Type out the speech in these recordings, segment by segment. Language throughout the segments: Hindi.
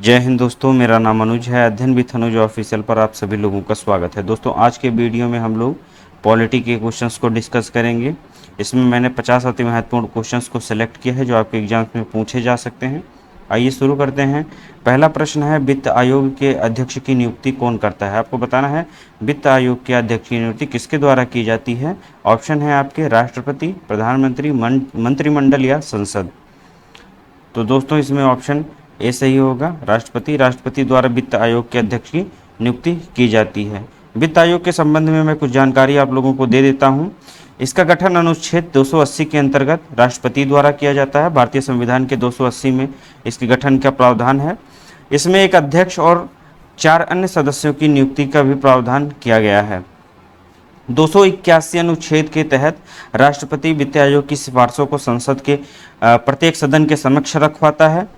जय हिंद दोस्तों, मेरा नाम अनुज है। अध्ययन विथ अनुज ऑफिशियल पर आप सभी लोगों का स्वागत है। दोस्तों, आज के वीडियो में हम लोग पॉलिटी के क्वेश्चंस को डिस्कस करेंगे। इसमें मैंने 50 अति महत्वपूर्ण क्वेश्चंस को सिलेक्ट किया है जो आपके एग्जाम्स में पूछे जा सकते हैं। आइए शुरू करते हैं। पहला प्रश्न है, वित्त आयोग के अध्यक्ष की नियुक्ति कौन करता है? आपको बताना है वित्त आयोग के अध्यक्ष की नियुक्ति किसके द्वारा की जाती है। ऑप्शन है आपके राष्ट्रपति, प्रधानमंत्री, मंत्रिमंडल या संसद। तो दोस्तों, इसमें ऑप्शन ए सही होगा, राष्ट्रपति। राष्ट्रपति द्वारा वित्त आयोग के अध्यक्ष की नियुक्ति की जाती है। वित्त आयोग के संबंध में मैं कुछ जानकारी आप लोगों को दे देता हूं। इसका गठन अनुच्छेद 280 के अंतर्गत राष्ट्रपति द्वारा किया जाता है। भारतीय संविधान के 280 में इसके गठन का प्रावधान है। इसमें एक अध्यक्ष और 4 अन्य सदस्यों की नियुक्ति का भी प्रावधान किया गया है। 281 अनुच्छेद के तहत राष्ट्रपति वित्त आयोग की सिफारिशों को संसद के प्रत्येक सदन के समक्ष रखवाता है।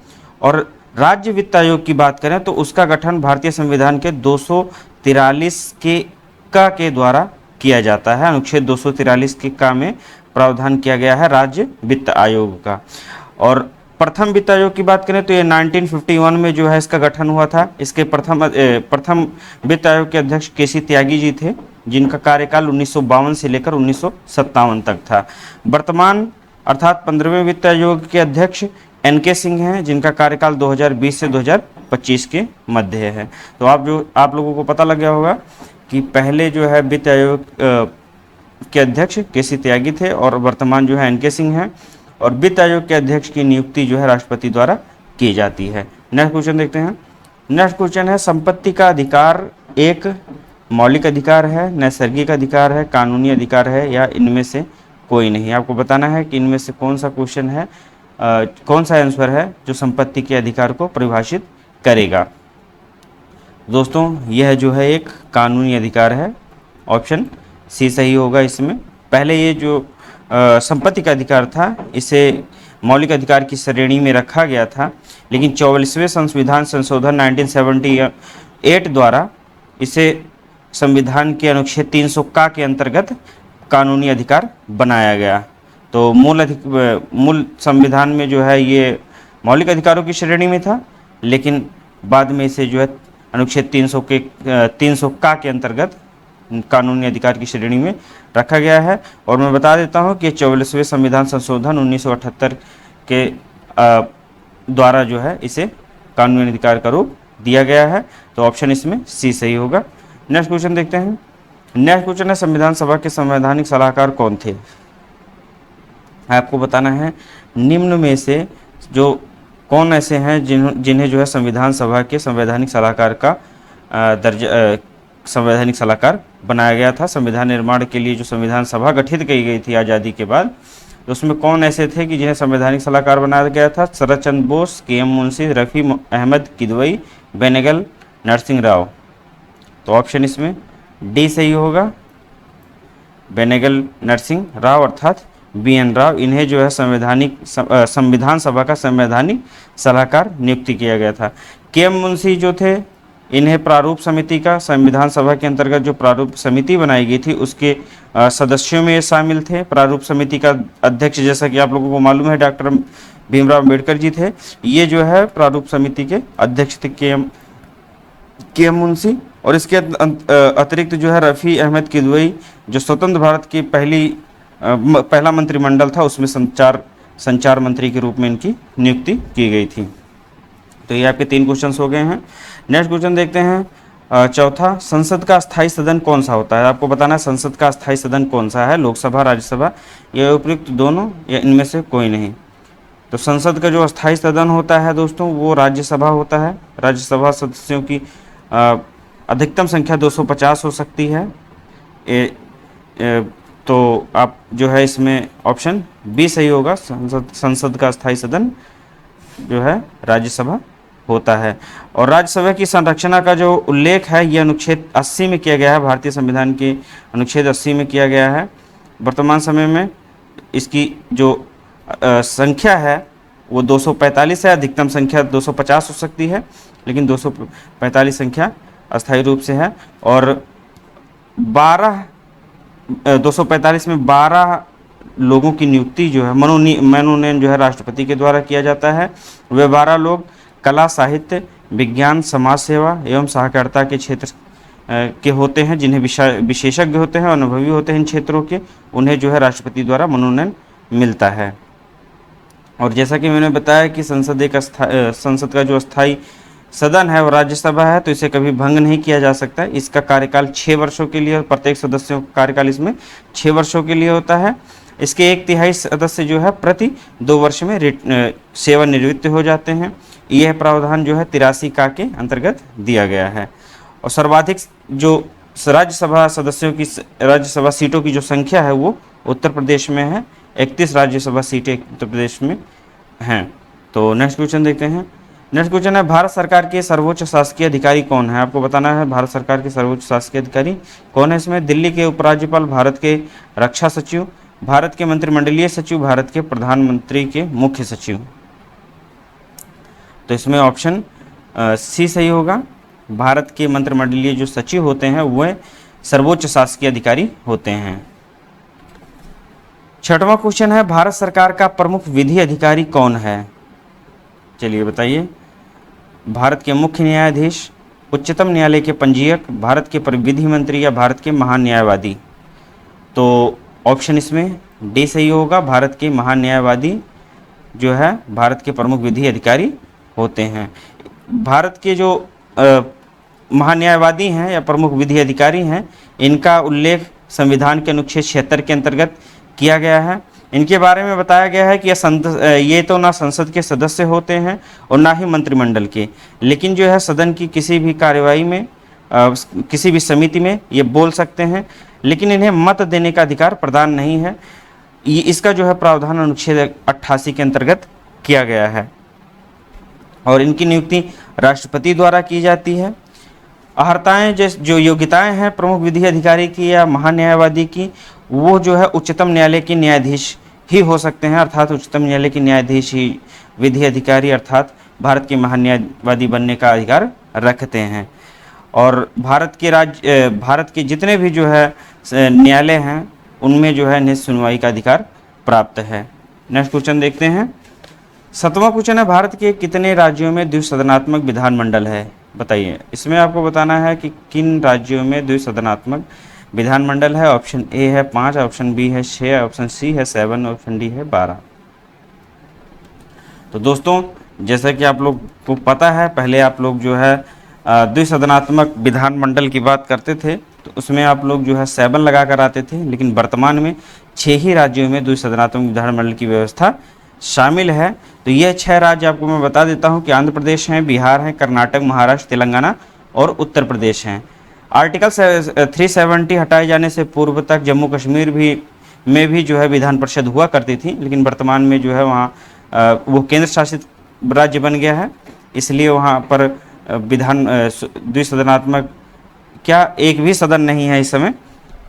और राज्य वित्त आयोग की बात करें तो उसका गठन भारतीय संविधान के 243 के द्वारा किया जाता है। अनुच्छेद 243 के का में प्रावधान किया गया है राज्य वित्त आयोग का। और प्रथम वित्त आयोग की बात करें तो ये 1951 में जो है इसका गठन हुआ था। इसके प्रथम वित्त आयोग के अध्यक्ष केसी त्यागी जी थे, जिनका कार्यकाल 1952 से लेकर 1957 तक था। वर्तमान अर्थात 15वें वित्त आयोग के अध्यक्ष एन.के. सिंह हैं, जिनका कार्यकाल 2020 से 2025 के मध्य है। तो आप लोगों को पता लग गया होगा कि पहले जो है वित्त आयोग के अध्यक्ष केसी त्यागी थे और वर्तमान जो है एन.के. सिंह हैं। और वित्त आयोग के अध्यक्ष की नियुक्ति जो है राष्ट्रपति द्वारा की जाती है। नेक्स्ट क्वेश्चन देखते हैं। नेक्स्ट क्वेश्चन है, संपत्ति का अधिकार एक मौलिक अधिकार है, नैसर्गिक अधिकार है, कानूनी अधिकार है या इनमें से कोई नहीं? आपको बताना है कि इनमें से कौन सा क्वेश्चन है, कौन सा आंसर है जो संपत्ति के अधिकार को परिभाषित करेगा। दोस्तों, यह जो है एक कानूनी अधिकार है। ऑप्शन सी सही होगा। इसमें पहले ये जो संपत्ति का अधिकार था इसे मौलिक अधिकार की श्रेणी में रखा गया था, लेकिन 44वें संविधान संशोधन 1978 द्वारा इसे संविधान के अनुच्छेद 300 का के अंतर्गत कानूनी अधिकार बनाया गया। तो मूल संविधान में जो है ये मौलिक अधिकारों की श्रेणी में था, लेकिन बाद में इसे जो है अनुच्छेद 300 का के अंतर्गत कानूनी अधिकार की श्रेणी में रखा गया है। और मैं बता देता हूं कि 44वें संविधान संशोधन 1978 के द्वारा जो है इसे कानूनी अधिकार का रूप दिया गया है। तो ऑप्शन इसमें सी सही होगा। नेक्स्ट क्वेश्चन देखते हैं। नेक्स्ट क्वेश्चन है, संविधान सभा के संवैधानिक सलाहकार कौन थे? आपको बताना है निम्न में से जो कौन ऐसे हैं जिन्हें जो है संविधान सभा के संवैधानिक सलाहकार का संवैधानिक सलाहकार बनाया गया था। संविधान निर्माण के लिए जो संविधान सभा गठित की गई थी आज़ादी के बाद, तो उसमें कौन ऐसे थे कि जिन्हें संवैधानिक सलाहकार बनाया गया था? शरद चंद्र बोस, के.एम. मुंशी, रफ़ी अहमद किदवई, बेनेगल नरसिंह राव। तो ऑप्शन इसमें डी सही होगा, बेनेगल नरसिंह राव अर्थात बी.एन. राव। इन्हें जो है संविधान सभा का संवैधानिक सलाहकार नियुक्ति किया गया था। के.एम. मुंशी जो थे, इन्हें प्रारूप समिति का, संविधान सभा के अंतर्गत जो प्रारूप समिति बनाई गई थी उसके सदस्यों में शामिल थे। प्रारूप समिति का अध्यक्ष, जैसा कि आप लोगों को मालूम है, डॉक्टर भीमराव अम्बेडकर जी थे। ये जो है प्रारूप समिति के अध्यक्ष थे के.एम. मुंशी। और इसके अतिरिक्त जो है रफ़ी अहमद किदवई, जो स्वतंत्र भारत की पहला मंत्रिमंडल था, उसमें संचार मंत्री के रूप में इनकी नियुक्ति की गई थी। तो ये आपके 3 क्वेश्चंस हो गए हैं। नेक्स्ट क्वेश्चन देखते हैं। चौथा, संसद का स्थायी सदन कौन सा होता है? आपको बताना है संसद का स्थायी सदन कौन सा है, लोकसभा, राज्यसभा या उपयुक्त दोनों या इनमें से कोई नहीं? तो संसद का जो स्थायी सदन होता है दोस्तों वो राज्यसभा होता है। राज्यसभा सदस्यों की अधिकतम संख्या 250 हो सकती है। तो आप जो है इसमें ऑप्शन बी सही होगा। संसद का स्थायी सदन जो है राज्यसभा होता है। और राज्यसभा की संरचना का जो उल्लेख है ये अनुच्छेद 80 में किया गया है। भारतीय संविधान के अनुच्छेद 80 में किया गया है। वर्तमान समय में इसकी जो संख्या है वो 245 है। अधिकतम संख्या 250 हो सकती है, लेकिन 245 संख्या अस्थायी रूप से है। और 245 में 12 लोगों की नियुक्ति जो है मनोनयन जो है राष्ट्रपति के द्वारा किया जाता है। वे 12 लोग कला, साहित्य विज्ञान, समाज सेवा एवं सहकारिता के क्षेत्र के होते हैं, जिन्हें विशेषज्ञ होते हैं, अनुभवी होते हैं इन क्षेत्रों के, उन्हें जो है राष्ट्रपति द्वारा मनोनयन मिलता है। और जैसा कि मैंने बताया कि संसद का जो स्थायी सदन है वो राज्यसभा है, तो इसे कभी भंग नहीं किया जा सकता। इसका कार्यकाल 6 वर्षों के लिए, प्रत्येक सदस्यों का कार्यकाल इसमें 6 वर्षों के लिए होता है। इसके 1/3 सदस्य जो है प्रति 2 वर्ष में सेवानिवृत्त हो जाते हैं। यह प्रावधान जो है 83 का के अंतर्गत दिया गया है। और सर्वाधिक जो राज्यसभा सदस्यों की, राज्यसभा सीटों की जो संख्या है वो उत्तर प्रदेश में है। 31 राज्यसभा सीटें उत्तर प्रदेश में हैं। तो नेक्स्ट क्वेश्चन देखते हैं। नेक्स्ट क्वेश्चन है, भारत सरकार के सर्वोच्च शासकीय अधिकारी कौन है? आपको बताना है भारत सरकार के सर्वोच्च शासकीय अधिकारी कौन है। इसमें दिल्ली के उपराज्यपाल, भारत के रक्षा सचिव, भारत के मंत्रिमंडलीय सचिव, भारत के प्रधानमंत्री के मुख्य सचिव। तो इसमें ऑप्शन सी सही होगा। भारत के मंत्रिमंडलीय जो सचिव होते हैं वह सर्वोच्च शासकीय अधिकारी होते हैं। 6वां क्वेश्चन है, भारत सरकार का प्रमुख विधि अधिकारी कौन है? चलिए बताइए। भारत के मुख्य न्यायाधीश, उच्चतम न्यायालय के पंजीयक, भारत के विधि मंत्री या भारत के महान न्यायवादी। तो ऑप्शन इसमें डी सही होगा। भारत के महान न्यायवादी जो है भारत के प्रमुख विधि अधिकारी होते हैं। भारत के जो महान्यायवादी हैं या प्रमुख विधि अधिकारी हैं, इनका उल्लेख संविधान के अनुच्छेद 76 के अंतर्गत किया गया है। इनके बारे में बताया गया है कि ये तो ना संसद के सदस्य होते हैं और ना ही मंत्रिमंडल के, लेकिन जो है सदन की किसी भी कार्यवाही में, किसी भी समिति में ये बोल सकते हैं, लेकिन इन्हें मत देने का अधिकार प्रदान नहीं है। ये इसका जो है प्रावधान अनुच्छेद 88 के अंतर्गत किया गया है। और इनकी नियुक्ति राष्ट्रपति द्वारा की जाती है। अर्हताएं, जो योग्यताएं हैं प्रमुख विधि अधिकारी की या महान्यायवादी की, वो जो है उच्चतम न्यायालय के न्यायाधीश ही हो सकते हैं, अर्थात उच्चतम न्यायालय के न्यायाधीश ही विधि अधिकारी अर्थात भारत के महान्यायवादी बनने का अधिकार रखते हैं। और भारत के जितने भी जो है न्यायालय हैं उनमें जो है इन्हें सुनवाई का अधिकार प्राप्त है। नेक्स्ट क्वेश्चन देखते हैं। 7वां क्वेश्चन है, भारत के कितने राज्यों में द्विसदनात्मक विधानमंडल है? बताइए। इसमें आपको बताना है कि किन राज्यों में द्विसदनात्मक विधानमंडल है। ऑप्शन ए है 5, ऑप्शन बी है 6, ऑप्शन सी है 7, ऑप्शन डी है 12। तो दोस्तों, जैसा कि आप लोग को पता है, पहले आप लोग जो है द्विसदनात्मक विधानमंडल की बात करते थे तो उसमें आप लोग जो है 7 लगा कर आते थे, लेकिन वर्तमान में 6 ही राज्यों में द्विसदनात्मक विधानमंडल की व्यवस्था शामिल है। तो यह 6 राज्य आपको मैं बता देता हूं कि आंध्र प्रदेश हैं, बिहार हैं, कर्नाटक, महाराष्ट्र, तेलंगाना और उत्तर प्रदेश हैं। आर्टिकल 370 हटाए जाने से पूर्व तक जम्मू कश्मीर में भी जो है विधान परिषद हुआ करती थी, लेकिन वर्तमान में जो है वहाँ वो केंद्र शासित राज्य बन गया है, इसलिए वहाँ पर द्विसदनात्मक एक भी सदन नहीं है इस समय।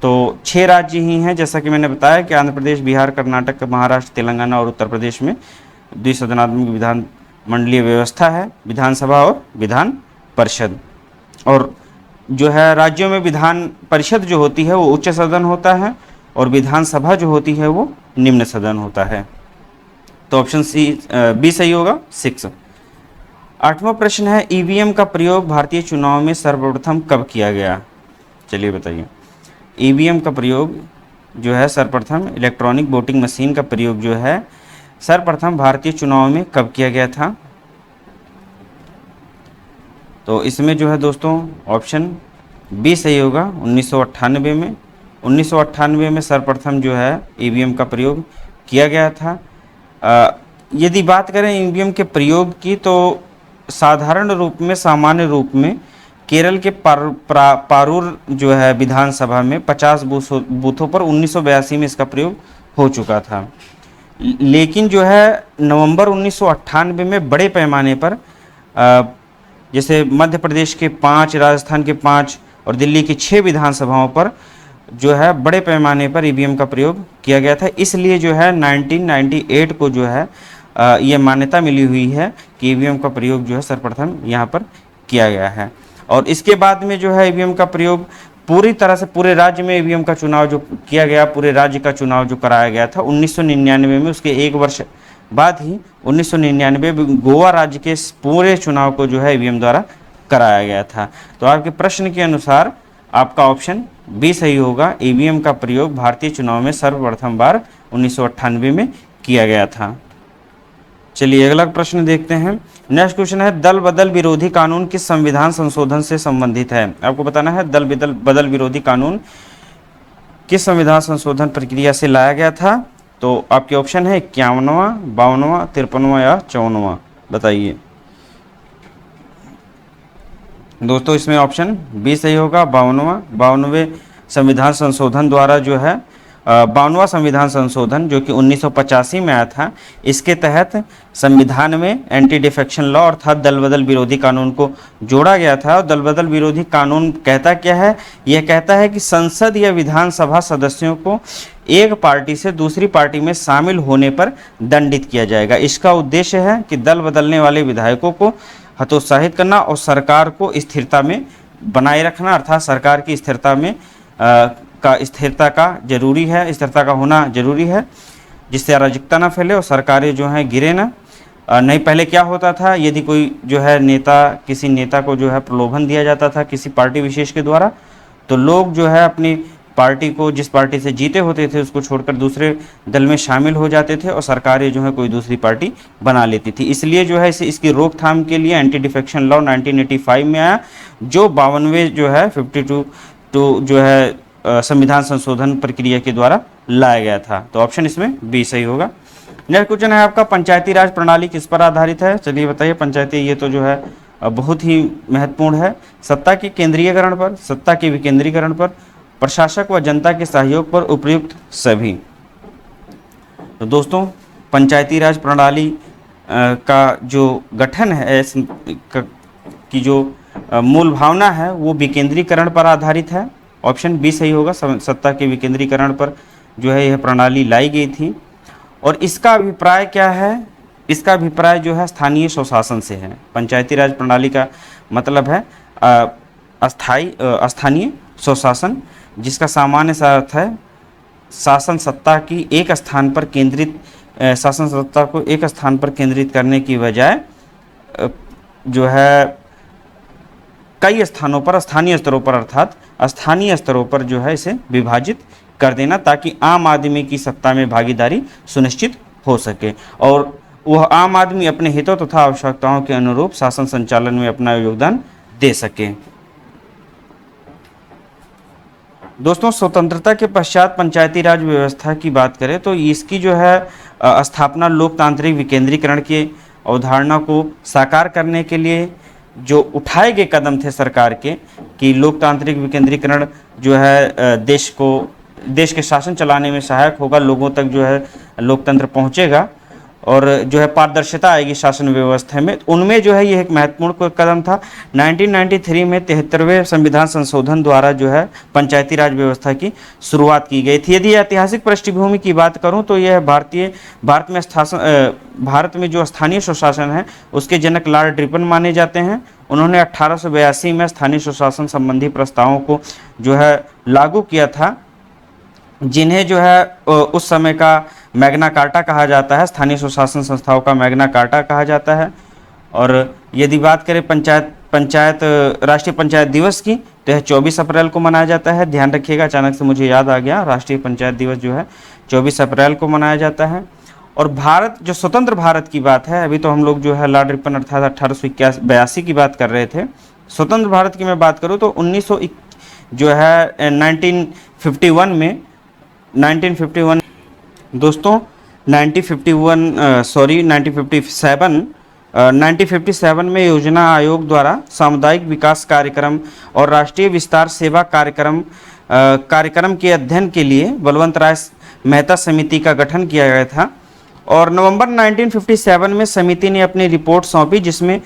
तो 6 राज्य ही हैं, जैसा कि मैंने बताया कि आंध्र प्रदेश, बिहार, कर्नाटक, महाराष्ट्र, तेलंगाना और उत्तर प्रदेश में द्विसदनात्मक विधान मंडलीय व्यवस्था है, विधानसभा और विधान परिषद। और जो है राज्यों में विधान परिषद जो होती है वो उच्च सदन होता है और विधानसभा जो होती है वो निम्न सदन होता है। तो ऑप्शन बी सही होगा, 6। 8वां प्रश्न है, ईवीएम का प्रयोग भारतीय चुनाव में सर्वप्रथम कब किया गया? चलिए बताइए। ईवीएम का प्रयोग जो है सर्वप्रथम, इलेक्ट्रॉनिक वोटिंग मशीन का प्रयोग जो है सर्वप्रथम भारतीय चुनाव में कब किया गया था? तो इसमें जो है दोस्तों ऑप्शन बी सही होगा, 1998 में। 1998 में सर्वप्रथम जो है ईवीएम का प्रयोग किया गया था। यदि बात करें ईवीएम के प्रयोग की, तो साधारण रूप में, सामान्य रूप में केरल के पारूर जो है विधानसभा में 50 बूथों पर 1982 में इसका प्रयोग हो चुका था। लेकिन जो है नवंबर 1998 में बड़े पैमाने पर जैसे मध्य प्रदेश के 5, राजस्थान के 5 और दिल्ली की 6 विधानसभाओं पर जो है बड़े पैमाने पर ईवीएम का प्रयोग किया गया था। इसलिए जो है 1998 को जो है ये मान्यता मिली हुई है कि ईवीएम का प्रयोग जो है सर्वप्रथम यहाँ पर किया गया है। और इसके बाद में जो है ईवीएम का प्रयोग पूरी तरह से पूरे राज्य में ईवीएम का चुनाव जो किया गया, पूरे राज्य का चुनाव जो कराया गया था 1999 में, उसके 1 वर्ष बाद ही 1999 में गोवा राज्य के पूरे चुनाव को जो है ईवीएम द्वारा कराया गया था। तो आपके प्रश्न के अनुसार आपका ऑप्शन बी सही होगा। ईवीएम का प्रयोग भारतीय चुनाव में सर्वप्रथम बार 1998 में किया गया था। चलिए अगला प्रश्न देखते हैं। नेक्स्ट क्वेश्चन है, दल बदल विरोधी कानून किस संविधान संशोधन से संबंधित है? आपको बताना है दल बदल विरोधी कानून किस संविधान संशोधन प्रक्रिया से लाया गया था। तो आपके ऑप्शन है 51वां, 52वां, 53वां या 54वां, बताइए दोस्तों। इसमें ऑप्शन बी सही होगा, 52वां। 52वें संविधान संशोधन द्वारा जो है 52वां संविधान संशोधन जो कि 1985 में आया था, इसके तहत संविधान में एंटी डिफेक्शन लॉ अर्थात दल बदल विरोधी कानून को जोड़ा गया था। और दल बदल विरोधी कानून कहता क्या है? यह कहता है कि संसद या विधानसभा सदस्यों को एक पार्टी से दूसरी पार्टी में शामिल होने पर दंडित किया जाएगा। इसका उद्देश्य है कि दल बदलने वाले विधायकों को हतोत्साहित करना और सरकार को स्थिरता में बनाए रखना, अर्थात सरकार की स्थिरता का जरूरी है, स्थिरता का होना जरूरी है, जिससे अराजकता ना फैले और सरकारें जो हैं गिरे ना। नहीं पहले क्या होता था, यदि कोई जो है किसी नेता को जो है प्रलोभन दिया जाता था किसी पार्टी विशेष के द्वारा, तो लोग जो है अपनी पार्टी को, जिस पार्टी से जीते होते थे, उसको छोड़कर दूसरे दल में शामिल हो जाते थे और सरकारें जो है कोई दूसरी पार्टी बना लेती थी। इसलिए जो है इसकी रोकथाम के लिए एंटी डिफेक्शन लॉ 1985 में आया, जो 52वें जो है 52 जो है संविधान संशोधन प्रक्रिया के द्वारा लाया गया था। तो ऑप्शन इसमें बी सही होगा। नेक्स्ट क्वेश्चन है आपका, पंचायती राज प्रणाली किस पर आधारित है? चलिए बताइए। पंचायती, ये तो जो है बहुत ही महत्वपूर्ण है। सत्ता के केंद्रीयकरण पर, सत्ता के विकेंद्रीकरण पर, प्रशासक व जनता के सहयोग पर, उपयुक्त सभी। तो दोस्तों पंचायती राज प्रणाली का जो गठन है की जो मूल भावना है वो विकेंद्रीकरण पर आधारित है। ऑप्शन बी सही होगा। सत्ता के विकेंद्रीकरण पर जो है यह प्रणाली लाई गई थी। और इसका अभिप्राय क्या है? इसका अभिप्राय जो है स्थानीय स्वशासन से है। पंचायती राज प्रणाली का मतलब है स्थानीय स्वशासन, जिसका सामान्य सा अर्थ है शासन सत्ता की एक स्थान पर केंद्रित, शासन सत्ता को एक स्थान पर केंद्रित करने की बजाय जो है कई स्थानों पर, स्थानीय स्तरों पर, अर्थात स्थानीय स्तरों पर जो है इसे विभाजित कर देना, ताकि आम आदमी की सत्ता में भागीदारी सुनिश्चित हो सके और वह आम आदमी अपने हितों तथा आवश्यकताओं के अनुरूप शासन संचालन में अपना योगदान दे सके। दोस्तों स्वतंत्रता के पश्चात पंचायती राज व्यवस्था की बात करें तो इसकी जो है स्थापना लोकतांत्रिक विकेंद्रीकरण की अवधारणा को साकार करने के लिए जो उठाए गए कदम थे सरकार के, कि लोकतांत्रिक विकेंद्रीकरण जो है देश के शासन चलाने में सहायक होगा, लोगों तक जो है लोकतंत्र पहुंचेगा और जो है पारदर्शिता आएगी शासन व्यवस्था में। उनमें जो है यह एक महत्वपूर्ण कदम था। 1993 में 73वें संविधान संशोधन द्वारा जो है पंचायती राज व्यवस्था की शुरुआत की गई थी। यदि ऐतिहासिक पृष्ठभूमि की बात करूं तो यह भारत में जो स्थानीय स्वशासन है उसके जनक लॉर्ड रिपन माने जाते हैं। उन्होंने 1882 में स्थानीय स्वशासन संबंधी प्रस्तावों को जो है लागू किया था, जिन्हें जो है उस समय का मैग्ना कार्टा कहा जाता है, स्थानीय स्वशासन संस्थाओं का मैग्ना कार्टा कहा जाता है। और यदि बात करें राष्ट्रीय पंचायत दिवस की, तो यह 24 अप्रैल को मनाया जाता है। ध्यान रखिएगा, अचानक से मुझे याद आ गया, राष्ट्रीय पंचायत दिवस जो है 24 अप्रैल को मनाया जाता है। और भारत, जो स्वतंत्र भारत की बात है, अभी तो हम लोग जो है लॉर्ड रिपन अर्थात 1882 की बात कर रहे थे। स्वतंत्र भारत की मैं बात करूँ तो 1951 दोस्तों 1957 में योजना आयोग द्वारा सामुदायिक विकास कार्यक्रम और राष्ट्रीय विस्तार सेवा कार्यक्रम के अध्ययन के लिए बलवंत राय मेहता समिति का गठन किया गया था। और नवंबर 1957 में समिति ने अपनी रिपोर्ट सौंपी, जिसमें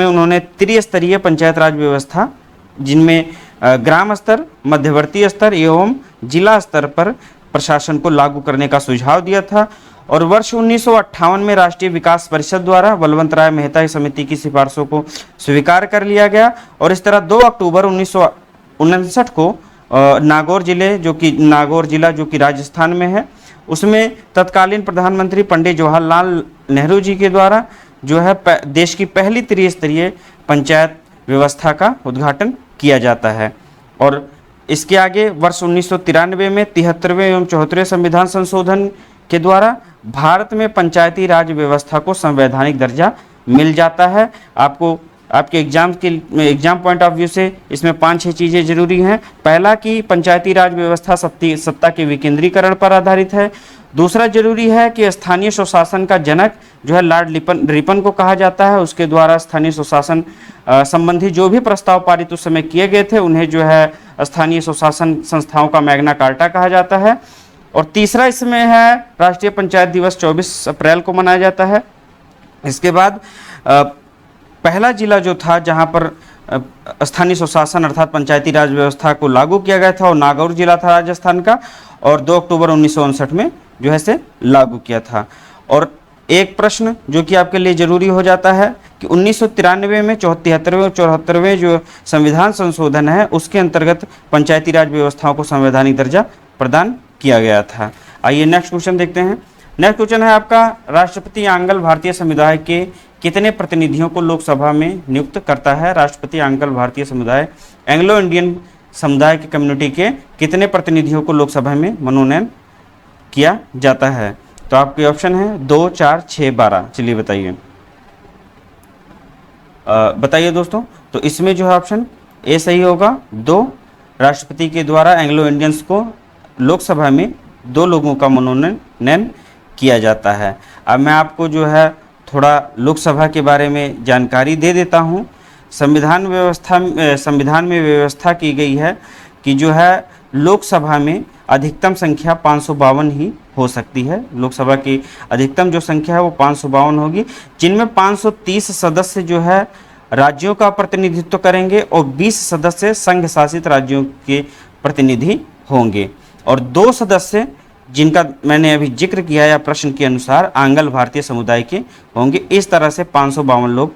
उन्होंने त्रिस्तरीय पंचायत राज व्यवस्था, जिनमें ग्राम स्तर, मध्यवर्ती स्तर एवं जिला स्तर पर प्रशासन को लागू करने का सुझाव दिया था। और वर्ष 1958 में राष्ट्रीय विकास परिषद द्वारा बलवंत राय मेहता समिति की सिफारिशों को स्वीकार कर लिया गया। और इस तरह 2 अक्टूबर 1959 को नागौर जिला जो कि राजस्थान में है, उसमें तत्कालीन प्रधानमंत्री पंडित जवाहरलाल नेहरू जी के द्वारा जो है देश की पहली त्रिस्तरीय पंचायत व्यवस्था का उद्घाटन किया जाता है। और इसके आगे वर्ष 1993 में 73वें एवं 74वें संविधान संशोधन के द्वारा भारत में पंचायती राज व्यवस्था को संवैधानिक दर्जा मिल जाता है। आपको आपके एग्जाम पॉइंट ऑफ व्यू से इसमें 5-6 चीज़ें जरूरी हैं। पहला कि पंचायती राज व्यवस्था सत्ता के विकेंद्रीकरण पर आधारित है। दूसरा जरूरी है कि स्थानीय स्वशासन का जनक जो है लॉर्ड रिपन को कहा जाता है। उसके द्वारा स्थानीय स्वशासन संबंधी जो भी प्रस्ताव पारित उस समय किए गए थे उन्हें जो है स्थानीय स्वशासन संस्थाओं का मैग्ना कार्टा कहा जाता है। और तीसरा इसमें है राष्ट्रीय पंचायत दिवस 24 अप्रैल को मनाया जाता है। इसके बाद पहला जिला जो था जहां पर स्थानीय स्वशासन अर्थात पंचायती राज व्यवस्था को लागू किया गया था और नागौर जिला था राजस्थान का, और 2 अक्टूबर 1959 में जो है से लागू किया था। और एक प्रश्न जो कि आपके लिए जरूरी हो जाता है कि 1993 में 73वें और 74वें जो संविधान संशोधन है उसके अंतर्गत पंचायती राज व्यवस्थाओं को संवैधानिक दर्जा प्रदान किया गया था। आइए नेक्स्ट क्वेश्चन देखते हैं। नेक्स्ट क्वेश्चन है आपका, राष्ट्रपति आंग्ल भारतीय समुदाय के कितने प्रतिनिधियों को लोकसभा में नियुक्त करता है? राष्ट्रपति आंग्ल भारतीय समुदाय एंग्लो इंडियन समुदाय की कम्युनिटी के कितने प्रतिनिधियों को लोकसभा में मनोनयन किया जाता है? तो आपके ऑप्शन है 2, 4, 6, 12। चलिए बताइए बताइए दोस्तों। तो इसमें जो है ऑप्शन ए सही होगा। 2 राष्ट्रपति के द्वारा एंग्लो इंडियंस को लोकसभा में 2 लोगों का मनोनयन किया जाता है। अब मैं आपको जो है थोड़ा लोकसभा के बारे में जानकारी दे देता हूँ। संविधान में व्यवस्था की गई है कि जो है लोकसभा में अधिकतम संख्या 552 ही हो सकती है। लोकसभा की अधिकतम जो संख्या है वो 552 होगी, जिनमें 530 सदस्य जो है राज्यों का प्रतिनिधित्व करेंगे और 20 सदस्य संघ शासित राज्यों के प्रतिनिधि होंगे, और 2 सदस्य जिनका मैंने अभी जिक्र किया या प्रश्न के अनुसार आंग्ल भारतीय समुदाय के होंगे। इस तरह से 552 लोग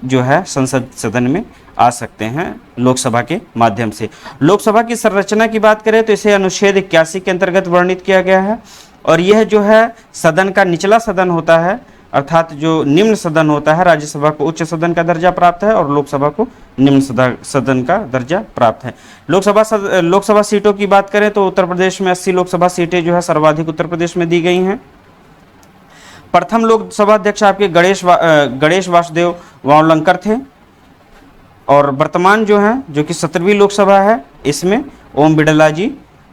जो है संसद सदन में आ सकते हैं लोकसभा के माध्यम से। लोकसभा की संरचना की बात करें तो इसे अनुच्छेद 81 के अंतर्गत वर्णित किया गया है, और यह जो है सदन का निचला सदन होता है, अर्थात जो निम्न सदन होता है। राज्यसभा को उच्च सदन का दर्जा प्राप्त है और लोकसभा को निम्न सदन का दर्जा प्राप्त है। लोकसभा सीटों की बात करें तो उत्तर प्रदेश में 80 लोकसभा सीटें जो है सर्वाधिक उत्तर प्रदेश में दी गई हैं। प्रथम लोकसभा अध्यक्ष आपके गणेश वासुदेव वावलंकर थे, और वर्तमान जो है जो कि 17वीं लोकसभा है इसमें ओम बिड़ला जी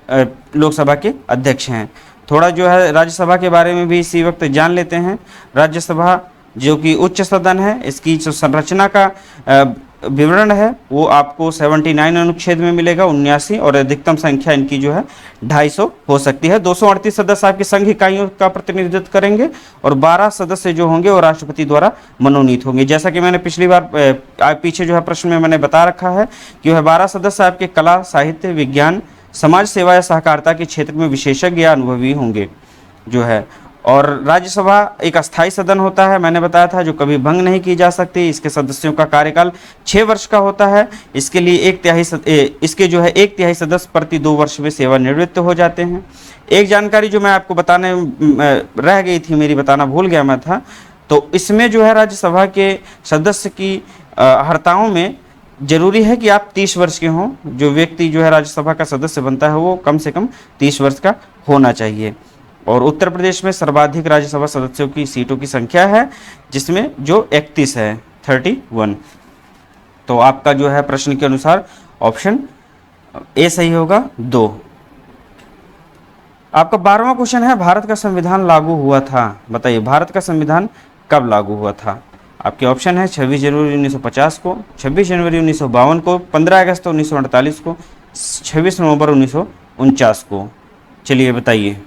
लोकसभा के अध्यक्ष हैं। थोड़ा जो है राज्यसभा के बारे में भी इसी वक्त जान लेते हैं। राज्यसभा जो कि उच्च सदन है, इसकी जो संरचना का विवरण है वो आपको 79 अनुच्छेद में मिलेगा 79, और अधिकतम संख्या इनकी जो है 250 हो सकती है। 238 सदस्य आपकी संघ इकाइयों का प्रतिनिधित्व करेंगे और 12 सदस्य जो होंगे वो राष्ट्रपति द्वारा मनोनीत होंगे। जैसा कि मैंने पिछली बार पीछे जो है प्रश्न में मैंने बता रखा है कि वह 12 सदस्य आपके कला, साहित्य, विज्ञान, समाज सेवा या सहकारिता के क्षेत्र में विशेषज्ञ या अनुभवी होंगे जो है। और राज्यसभा एक अस्थायी सदन होता है, मैंने बताया था, जो कभी भंग नहीं की जा सकती। इसके सदस्यों का कार्यकाल 6 वर्ष का होता है। इसके लिए इसके जो है 1/3 सदस्य प्रति 2 वर्ष में सेवानिवृत्त हो जाते हैं। एक जानकारी जो मैं आपको बताने रह गई थी, मेरी बताना भूल गया मैं था, तो इसमें जो है राज्यसभा के सदस्य की अर्हताओं में जरूरी है कि आप 30 वर्ष के हों। जो व्यक्ति जो है राज्यसभा का सदस्य बनता है वो कम से कम 30 वर्ष का होना चाहिए। और उत्तर प्रदेश में सर्वाधिक राज्यसभा सदस्यों की सीटों की संख्या है, जिसमें जो 31 है, 31। तो आपका जो है प्रश्न के अनुसार ऑप्शन ए सही होगा 2। आपका 12वां क्वेश्चन है, भारत का संविधान लागू हुआ था। बताइए भारत का संविधान कब लागू हुआ था? आपके ऑप्शन है 26 जनवरी 1950 को, 26 जनवरी 1952 को, 15 अगस्त 1948 को, 26 नवंबर 1949 को। चलिए बताइए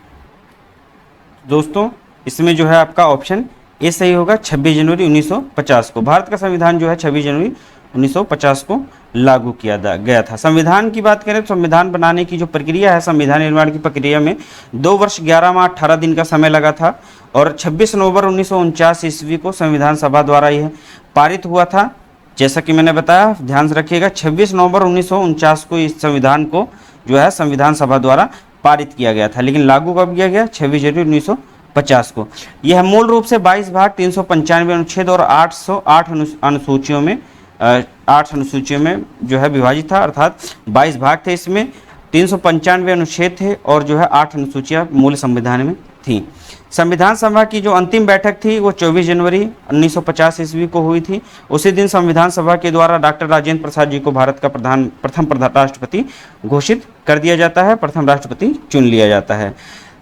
दोस्तों, इसमें जो है आपका ऑप्शन ए सही होगा 26 जनवरी 1950 को। भारत का संविधान जो है 26 जनवरी 1950 को लागू किया गया था। संविधान की बात करें तो संविधान बनाने की जो प्रक्रिया है, संविधान निर्माण की प्रक्रिया में 2 वर्ष 11 माह 18 दिन का समय लगा था, और 26 नवंबर 1949 ईस्वी को संविधान सभा द्वारा यह पारित हुआ था। जैसा कि मैंने बताया, ध्यान से रखिएगा, 26 नवंबर 1949 को इस संविधान को जो है संविधान सभा द्वारा पारित किया गया था, लेकिन लागू कब किया गया? 26 जनवरी 1950 को। यह मूल रूप से 22 भाग 395 अनुच्छेद और 808 अनुसूचियों में 8 अनुसूचियों में जो है विभाजित था, अर्थात 22 भाग थे, इसमें 395 अनुच्छेद थे और जो है 8 अनुसूचियां मूल संविधान में थी। संविधान सभा की जो अंतिम बैठक थी वो 24 जनवरी 1950 ईस्वी को हुई थी। उसी दिन संविधान सभा के द्वारा डॉक्टर राजेंद्र प्रसाद जी को भारत का प्रथम राष्ट्रपति घोषित कर दिया जाता है, प्रथम राष्ट्रपति चुन लिया जाता है।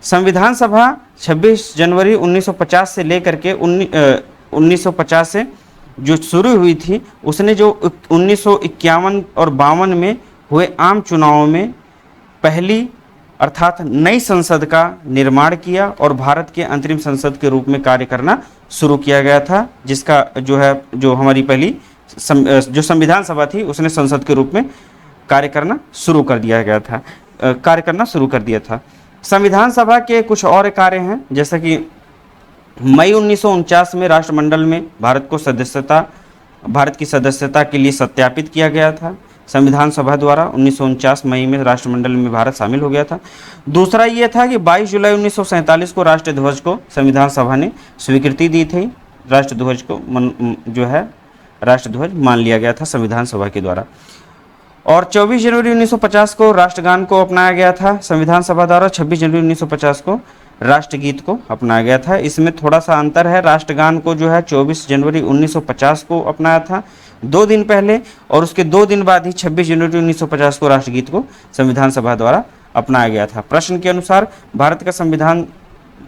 संविधान सभा 26 जनवरी 1950 से लेकर के 1950 से जो शुरू हुई थी, उसने जो 1951 और 52 में हुए आम चुनावों में पहली अर्थात नई संसद का निर्माण किया और भारत के अंतरिम संसद के रूप में कार्य करना शुरू किया गया था, जिसका जो हमारी पहली जो संविधान सभा थी उसने संसद के रूप में कार्य करना शुरू कर दिया था। संविधान सभा के कुछ और कार्य हैं, जैसा कि मई 1949 में राष्ट्रमंडल में भारत की सदस्यता के लिए सत्यापित किया गया था संविधान सभा द्वारा। 1949 मई में राष्ट्रमंडल में भारत शामिल हो गया था। दूसरा ये था कि 22 जुलाई 1947 को राष्ट्रीय ध्वज को संविधान सभा ने स्वीकृति दी थी। राष्ट्रध्वज को जो है राष्ट्रध्वज मान लिया गया था संविधान सभा के द्वारा। और 24 जनवरी 1950 को राष्ट्रगान को अपनाया गया था संविधान सभा द्वारा। 26 जनवरी 1950 को राष्ट्रगीत को अपनाया गया था। इसमें थोड़ा सा अंतर है, राष्ट्रगान को जो है 24 जनवरी 1950 को अपनाया था 2 दिन पहले, और उसके 2 दिन बाद ही 26 जनवरी 1950 को राष्ट्रगीत को संविधान सभा द्वारा अपनाया गया था। प्रश्न के अनुसार भारत का संविधान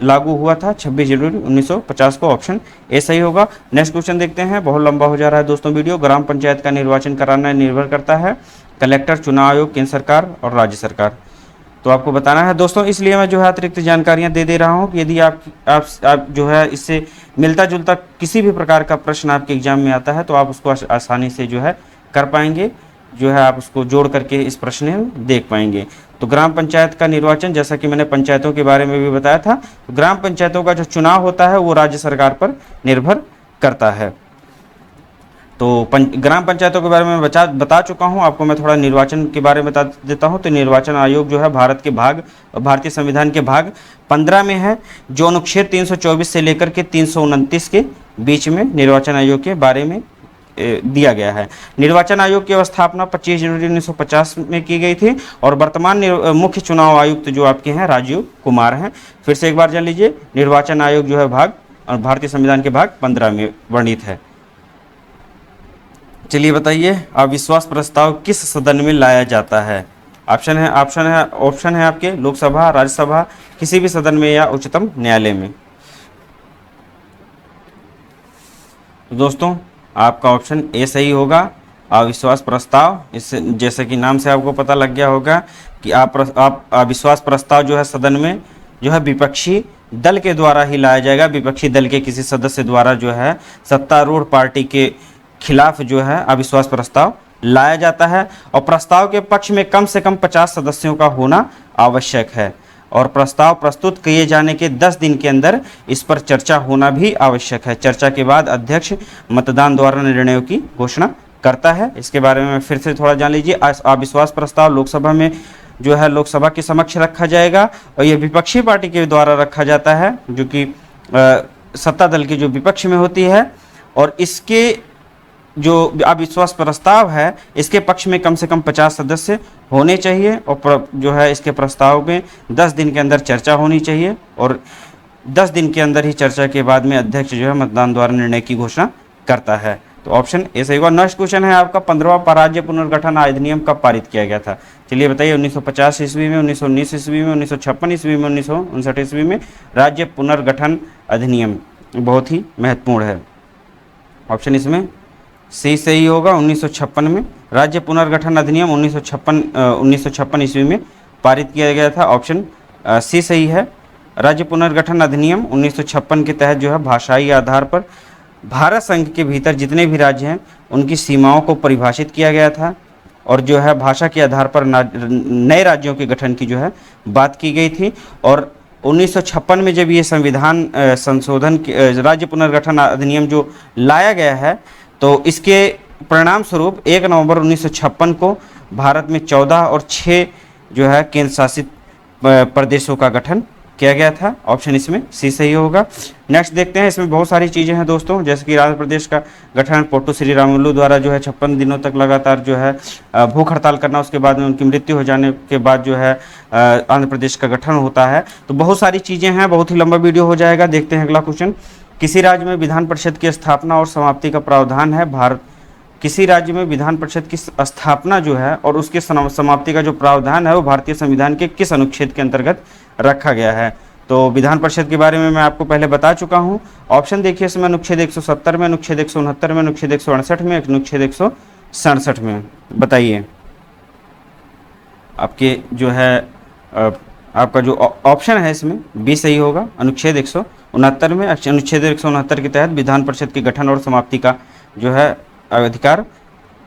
लागू हुआ था 26 जनवरी 1950 को, ऑप्शन ए सही होगा। नेक्स्ट क्वेश्चन देखते हैं, बहुत लंबा हो जा रहा है दोस्तों वीडियो। ग्राम पंचायत का निर्वाचन कराना निर्भर करता है कलेक्टर, चुनाव आयोग, केंद्र सरकार और राज्य सरकार। तो आपको बताना है दोस्तों, इसलिए मैं जो है अतिरिक्त जानकारियां दे रहा हूं कि यदि आप जो है इससे मिलता जुलता किसी भी प्रकार का प्रश्न आपके एग्जाम में आता है तो आप उसको आसानी से जो है कर पाएंगे, जो है आप उसको जोड़ करके इस प्रश्न में देख पाएंगे। तो ग्राम पंचायत का निर्वाचन, जैसा कि मैंने पंचायतों के बारे में भी बताया था, तो ग्राम पंचायतों का जो चुनाव होता है वो राज्य सरकार पर निर्भर करता है। तो ग्राम पंचायतों के बारे में बता चुका हूं आपको। मैं थोड़ा निर्वाचन के बारे में बता देता हूं। तो निर्वाचन आयोग जो है भारतीय संविधान के भाग 15 में है, जो अनुच्छेद 324 से लेकर के 329 के बीच में निर्वाचन आयोग के बारे में दिया गया है। निर्वाचन आयोग की स्थापना 25 जनवरी 1950 में की गई थी और वर्तमान मुख्य चुनाव आयुक्त जो आपके हैं राजीव कुमार हैं। फिर से एक बार जान लीजिए, निर्वाचन आयोग जो है भारतीय संविधान के भाग 15 में वर्णित है। चलिए बताइए, अविश्वास प्रस्ताव किस सदन में लाया जाता है? ऑप्शन है आपके लोकसभा, राज्यसभा, किसी भी सदन में या उच्चतम न्यायालय में। तो दोस्तों आपका ऑप्शन ए सही होगा, अविश्वास प्रस्ताव। इससे जैसे कि नाम से आपको पता लग गया होगा कि आप अविश्वास प्रस्ताव जो है सदन में जो है विपक्षी दल के द्वारा ही लाया जाएगा। विपक्षी दल के किसी सदस्य द्वारा जो है सत्तारूढ़ पार्टी के खिलाफ जो है अविश्वास प्रस्ताव लाया जाता है, और प्रस्ताव के पक्ष में कम से कम 50 सदस्यों का होना आवश्यक है, और प्रस्ताव प्रस्तुत किए जाने के 10 दिन के अंदर इस पर चर्चा होना भी आवश्यक है। चर्चा के बाद अध्यक्ष मतदान द्वारा निर्णयों की घोषणा करता है। इसके बारे में फिर से थोड़ा जान लीजिए। अविश्वास प्रस्ताव लोकसभा में जो है लोकसभा के समक्ष रखा जाएगा, और यह विपक्षी पार्टी के द्वारा रखा जाता है जो कि सत्ता दल के जो विपक्ष में होती है, और इसके जो अविश्वास प्रस्ताव है इसके पक्ष में कम से कम 50 सदस्य होने चाहिए, और जो है इसके प्रस्ताव में 10 दिन के अंदर चर्चा होनी चाहिए, और 10 दिन के अंदर ही चर्चा के बाद में अध्यक्ष जो है मतदान द्वारा निर्णय की घोषणा करता है। तो ऑप्शन ए सही होगा। नेक्स्ट क्वेश्चन है आपका 15वां राज्य पुनर्गठन अधिनियम कब पारित किया गया था? चलिए बताइए, 1950 ईस्वी में, 1919 ईस्वी में, 1956 ईस्वी में, 1959 ईस्वी में। राज्य पुनर्गठन अधिनियम बहुत ही महत्वपूर्ण है, ऑप्शन इसमें सी सही होगा। 1956 में राज्य पुनर्गठन अधिनियम 1956 ईस्वी में पारित किया गया था, ऑप्शन सी सही है। राज्य पुनर्गठन अधिनियम 1956 के तहत जो है भाषाई आधार पर भारत संघ के भीतर जितने भी राज्य हैं उनकी सीमाओं को परिभाषित किया गया था, और जो है भाषा के आधार पर नए राज्यों के गठन की जो है बात की गई थी। और 1956 में जब ये संविधान संशोधन राज्य पुनर्गठन अधिनियम जो लाया गया है, तो इसके परिणाम स्वरूप 1 नवंबर 1956 को भारत में 14 और 6 जो है केंद्र शासित प्रदेशों का गठन किया गया था। ऑप्शन इसमें सी सही होगा। नेक्स्ट देखते हैं, इसमें बहुत सारी चीज़ें हैं दोस्तों, जैसे कि आंध्र प्रदेश का गठन पोट्टू श्री रामुलु द्वारा जो है 56 दिनों तक लगातार जो है भूख हड़ताल करना, उसके बाद में उनकी मृत्यु हो जाने के बाद जो है आंध्र प्रदेश का गठन होता है। तो बहुत सारी चीज़ें हैं, बहुत ही लंबा वीडियो हो जाएगा। देखते हैं अगला क्वेश्चन, किसी राज्य में विधान परिषद की स्थापना और समाप्ति का प्रावधान है? भारत किसी राज्य में विधान परिषद की स्थापना जो है और उसके समाप्ति का जो प्रावधान है वो भारतीय संविधान के किस अनुच्छेद के अंतर्गत रखा गया है? तो विधान परिषद के बारे में मैं आपको पहले बता चुका हूं। ऑप्शन देखिए इसमें, अनुच्छेद 170 में, अनुच्छेद 169 में, अनुच्छेद 168 में, अनुच्छेद 167 में। बताइए आपके जो है आपका जो ऑप्शन है इसमें बी सही होगा। अनुच्छेद 169 में, अनुच्छेद 169 के तहत विधान परिषद के गठन और समाप्ति का जो है अधिकार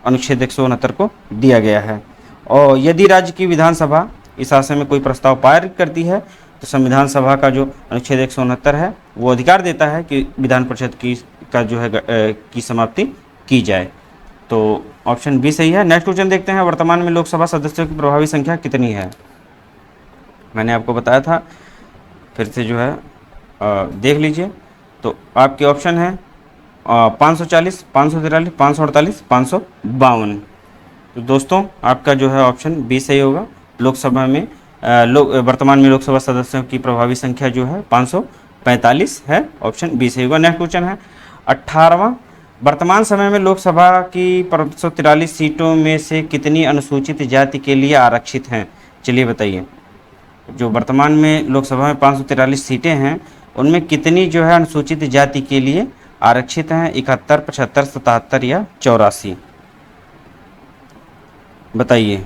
अनुच्छेद 169 को दिया गया है। और यदि राज्य की विधानसभा इस आशय में कोई प्रस्ताव पारित करती है तो संविधान सभा का जो अनुच्छेद 169 है वो अधिकार देता है कि विधान परिषद का जो है की समाप्ति की जाए। तो ऑप्शन बी सही है। नेक्स्ट क्वेश्चन देखते हैं, वर्तमान में लोकसभा सदस्यों की प्रभावी संख्या कितनी है? मैंने आपको बताया था, फिर से जो है देख लीजिए। तो आपके ऑप्शन है 540, 543, 548, 552। तो दोस्तों आपका जो है ऑप्शन बी सही होगा। लोकसभा में वर्तमान में लोकसभा सदस्यों की प्रभावी संख्या जो है 545 है। ऑप्शन बी सही होगा। नेक्स्ट क्वेश्चन है 18वां, वर्तमान समय में लोकसभा की 543 सीटों में से कितनी अनुसूचित जाति के लिए आरक्षित हैं? चलिए बताइए, जो वर्तमान में लोकसभा में 543 सीटें हैं उनमें कितनी जो है अनुसूचित जाति के लिए आरक्षित हैं? 71, 75, 77 या 84? बताइए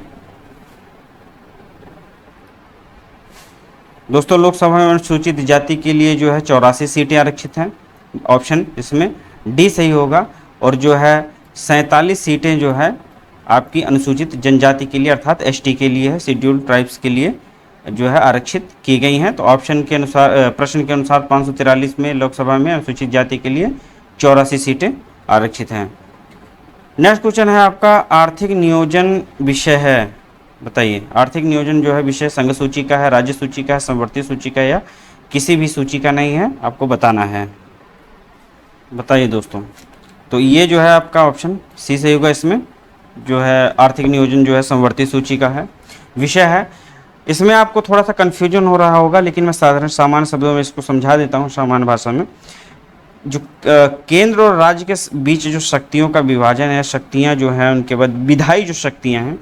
दोस्तों। लोकसभा में अनुसूचित जाति के लिए जो है 84 सीटें आरक्षित हैं। ऑप्शन इसमें डी सही होगा। और जो है 47 सीटें जो है आपकी अनुसूचित जनजाति के लिए अर्थात एसटी के लिए है, शेड्यूल्ड ट्राइब्स के लिए जो है आरक्षित की गई हैं। तो ऑप्शन के अनुसार, प्रश्न के अनुसार 543 में लोकसभा में अनुसूचित जाति के लिए 84 सीटें आरक्षित हैं। नेक्स्ट क्वेश्चन है आपका, आर्थिक नियोजन विषय है। बताइए आर्थिक नियोजन जो है विषय संघ सूची का है, राज्य सूची का है, समवर्ती सूची का या किसी भी सूची का नहीं है, आपको बताना है। बताइए दोस्तों। तो ये जो है आपका ऑप्शन सी सही होगा। इसमें जो है आर्थिक नियोजन जो है समवर्ती सूची का है विषय है। इसमें आपको थोड़ा सा कन्फ्यूजन हो रहा होगा, लेकिन मैं सामान्य शब्दों में इसको समझा देता हूँ। सामान्य भाषा में जो केंद्र और राज्य के बीच जो शक्तियों का विभाजन है, शक्तियाँ जो हैं उनके बाद विधायी जो शक्तियाँ हैं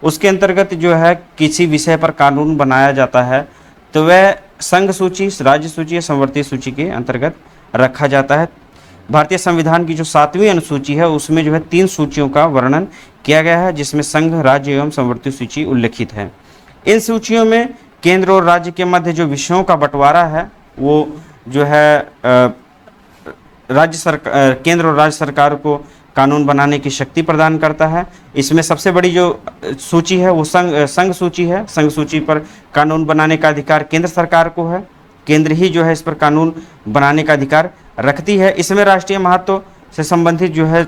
उसके अंतर्गत जो है किसी विषय पर कानून बनाया जाता है तो वह संघ सूची, राज्य सूची या समवर्ती सूची के अंतर्गत रखा जाता है। भारतीय संविधान की जो 7वीं अनुसूची है उसमें जो है 3 सूचियों का वर्णन किया गया है, जिसमें संघ, राज्य एवं समवर्ती सूची उल्लेखित है। इन सूचियों में केंद्र और राज्य के मध्य जो विषयों का बंटवारा है वो जो है केंद्र और राज्य सरकार को कानून बनाने की शक्ति प्रदान करता है। इसमें सबसे बड़ी जो सूची है वो संघ सूची है। संघ सूची पर कानून बनाने का अधिकार केंद्र सरकार को है। केंद्र ही जो है इस पर कानून बनाने का अधिकार रखती है। इसमें राष्ट्रीय महत्व से संबंधित जो है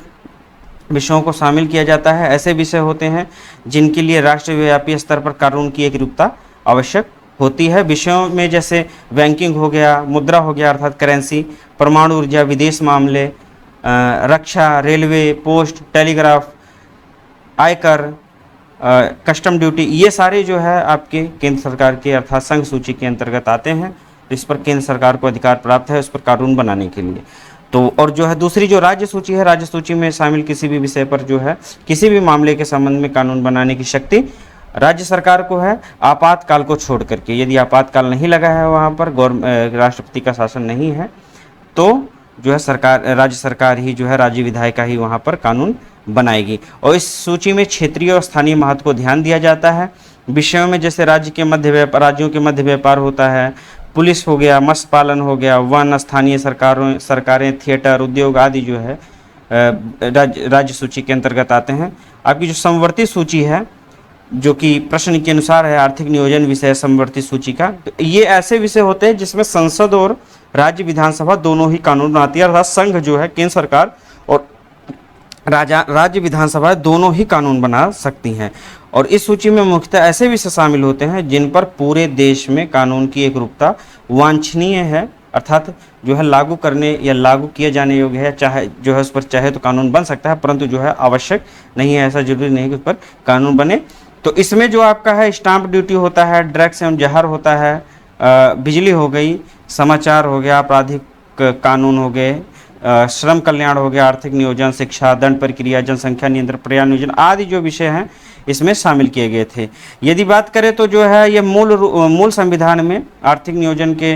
विषयों को शामिल किया जाता है। ऐसे विषय होते हैं जिनके लिए राष्ट्रव्यापी स्तर पर कानून की एकरूपता आवश्यक होती है। विषयों में जैसे बैंकिंग हो गया, मुद्रा हो गया अर्थात करेंसी, परमाणु ऊर्जा, विदेश मामले, रक्षा, रेलवे, पोस्ट, टेलीग्राफ, आयकर, कस्टम ड्यूटी, ये सारे जो है आपके केंद्र सरकार के अर्थात संघ सूची के अंतर्गत आते हैं। तो इस पर केंद्र सरकार को अधिकार प्राप्त है उस पर कानून बनाने के लिए। तो और जो है दूसरी जो राज्य सूची है, राज्य सूची में शामिल किसी भी विषय पर जो है किसी भी मामले के संबंध में कानून बनाने की शक्ति राज्य सरकार को है, आपातकाल को छोड़ करके। यदि आपातकाल नहीं लगा है वहाँ पर, राष्ट्रपति का शासन नहीं है, तो जो है राज्य सरकार ही जो है राज्य विधायिका ही वहाँ पर कानून बनाएगी। और इस सूची में क्षेत्रीय और स्थानीय महत्व को ध्यान दिया जाता है। विषयों में जैसे राज्यों के मध्य व्यापार होता है, पुलिस हो गया, मत्स्य पालन हो गया, वन, स्थानीय सरकारें, थिएटर, उद्योग आदि जो है राज्य सूची के अंतर्गत आते हैं। आपकी जो समवर्ती सूची है जो कि प्रश्न के अनुसार है आर्थिक नियोजन विषय समवर्ती सूची का, तो ये ऐसे विषय होते हैं जिसमें संसद और राज्य विधानसभा दोनों ही कानून बनाती है। अर्थात संघ जो है केंद्र सरकार और राज्य विधानसभा दोनों ही कानून बना सकती हैं। और इस सूची में मुख्यतः ऐसे विषय शामिल होते हैं जिन पर पूरे देश में कानून की एकरूपता वांछनीय है, अर्थात जो है लागू करने या लागू किए जाने योग्य है, चाहे जो है उस पर चाहे तो कानून बन सकता है, परंतु जो है आवश्यक नहीं है, ऐसा जरूरी नहीं कि उस पर कानून बने। तो इसमें जो आपका है स्टाम्प ड्यूटी होता है, ड्रग्स एवं जहर होता है, बिजली हो गई, समाचार हो गया, आपराधिक कानून हो गए, श्रम कल्याण हो गया, आर्थिक नियोजन, शिक्षा, दंड प्रक्रिया, जनसंख्या नियंत्रण, पर्यावरण नियोजन आदि जो विषय हैं इसमें शामिल किए गए थे। यदि बात करें तो जो है ये मूल संविधान में आर्थिक नियोजन के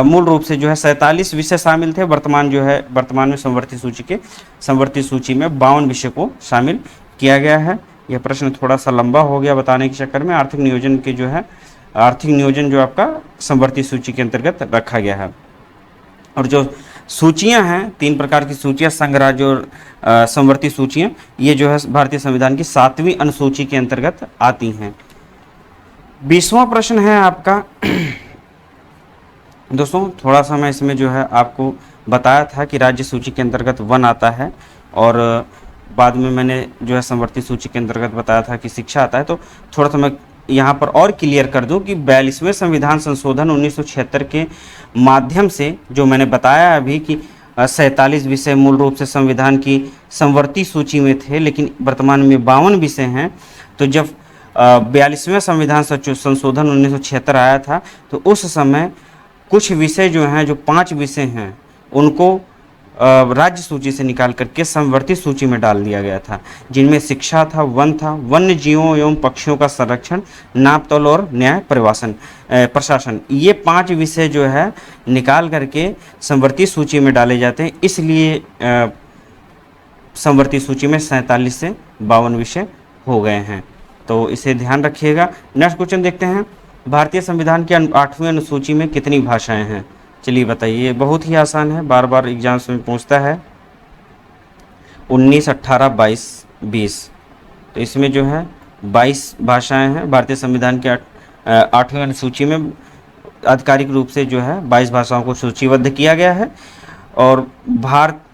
मूल रूप से जो है 47 विषय शामिल थे। वर्तमान में संवर्ती सूची में 52 विषय को शामिल किया गया है। यह प्रश्न थोड़ा सा लंबा हो गया बताने के चक्कर में। आर्थिक नियोजन जो आपका संवर्ती सूची के अंतर्गत रखा गया है। और जो सूचियां हैं, 3 प्रकार की सूचियां, संघ, राज्य और संवर्ती सूचियां, ये जो है भारतीय संविधान की 7वीं अनुसूची के अंतर्गत आती हैं। 20वां प्रश्न है आपका दोस्तों, थोड़ा सा मैं इसमें जो है आपको बताया था कि राज्य सूची के अंतर्गत वन आता है, और बाद में मैंने जो है संवर्ती सूची के अंतर्गत बताया था कि शिक्षा आता है। तो थोड़ा सा मैं यहाँ पर और क्लियर कर दूं कि 42वें संविधान संशोधन 1976 के माध्यम से जो मैंने बताया अभी कि 47 विषय मूल रूप से संविधान की संवर्ती सूची में थे, लेकिन वर्तमान में 52 विषय हैं। तो जब 42वें संविधान संशोधन 1976 आया था तो उस समय कुछ विषय जो हैं, जो 5 विषय हैं, उनको राज्य सूची से निकाल करके संवर्ती सूची में डाल दिया गया था, जिनमें शिक्षा था, वन था, वन्य जीवों एवं पक्षियों का संरक्षण, नापतोल और न्याय प्रशासन, ये 5 विषय जो है निकाल करके संवर्ती सूची में डाले जाते हैं। इसलिए संवर्ती सूची में 47 से 52 विषय हो गए हैं, तो इसे ध्यान रखिएगा। नेक्स्ट क्वेश्चन देखते हैं, भारतीय संविधान की 8वीं अनुसूची में कितनी भाषाएं हैं? चलिए बताइए। बहुत ही आसान है, बार बार एग्जाम्स में पूछता है। 19, 18, 22, 20। तो इसमें जो है 22 भाषाएं हैं। भारतीय संविधान के 8वीं अनुसूची में आधिकारिक रूप से जो है 22 भाषाओं को सूचीबद्ध किया गया है। और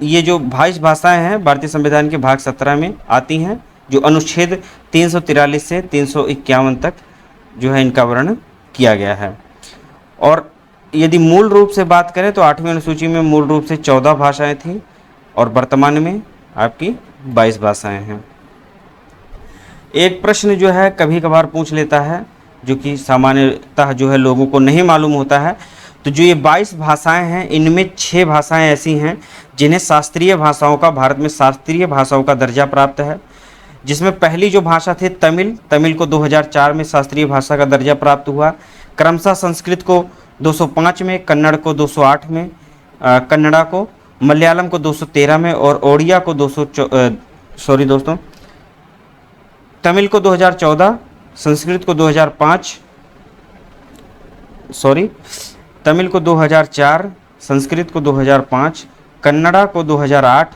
ये जो 22 भाषाएं हैं भारतीय संविधान के भाग 17 में आती हैं, जो अनुच्छेद 343 से 351 तक जो है इनका वर्णन किया गया है। और यदि मूल रूप से बात करें तो 8वीं अनुसूची में मूल रूप से 14 भाषाएं थी, और वर्तमान में आपकी 22 भाषाएं हैं। एक प्रश्न जो है कभी कभार पूछ लेता है, जो कि सामान्यतः जो है लोगों को नहीं मालूम होता है। तो जो ये 22 भाषाएं हैं, इनमें 6 भाषाएं ऐसी हैं जिन्हें शास्त्रीय भाषाओं का, भारत में शास्त्रीय भाषाओं का दर्जा प्राप्त है। जिसमें पहली जो भाषा थी तमिल को 2004 में शास्त्रीय भाषा का दर्जा प्राप्त हुआ। क्रमशः संस्कृत को 205 में, कन्नड़ को 208 में, कन्नड़ा को, मलयालम को 213 में, और ओडिया को तमिल को 2014, संस्कृत को 2005, तमिल को 2004, संस्कृत को 2005, कन्नड़ा को 2008,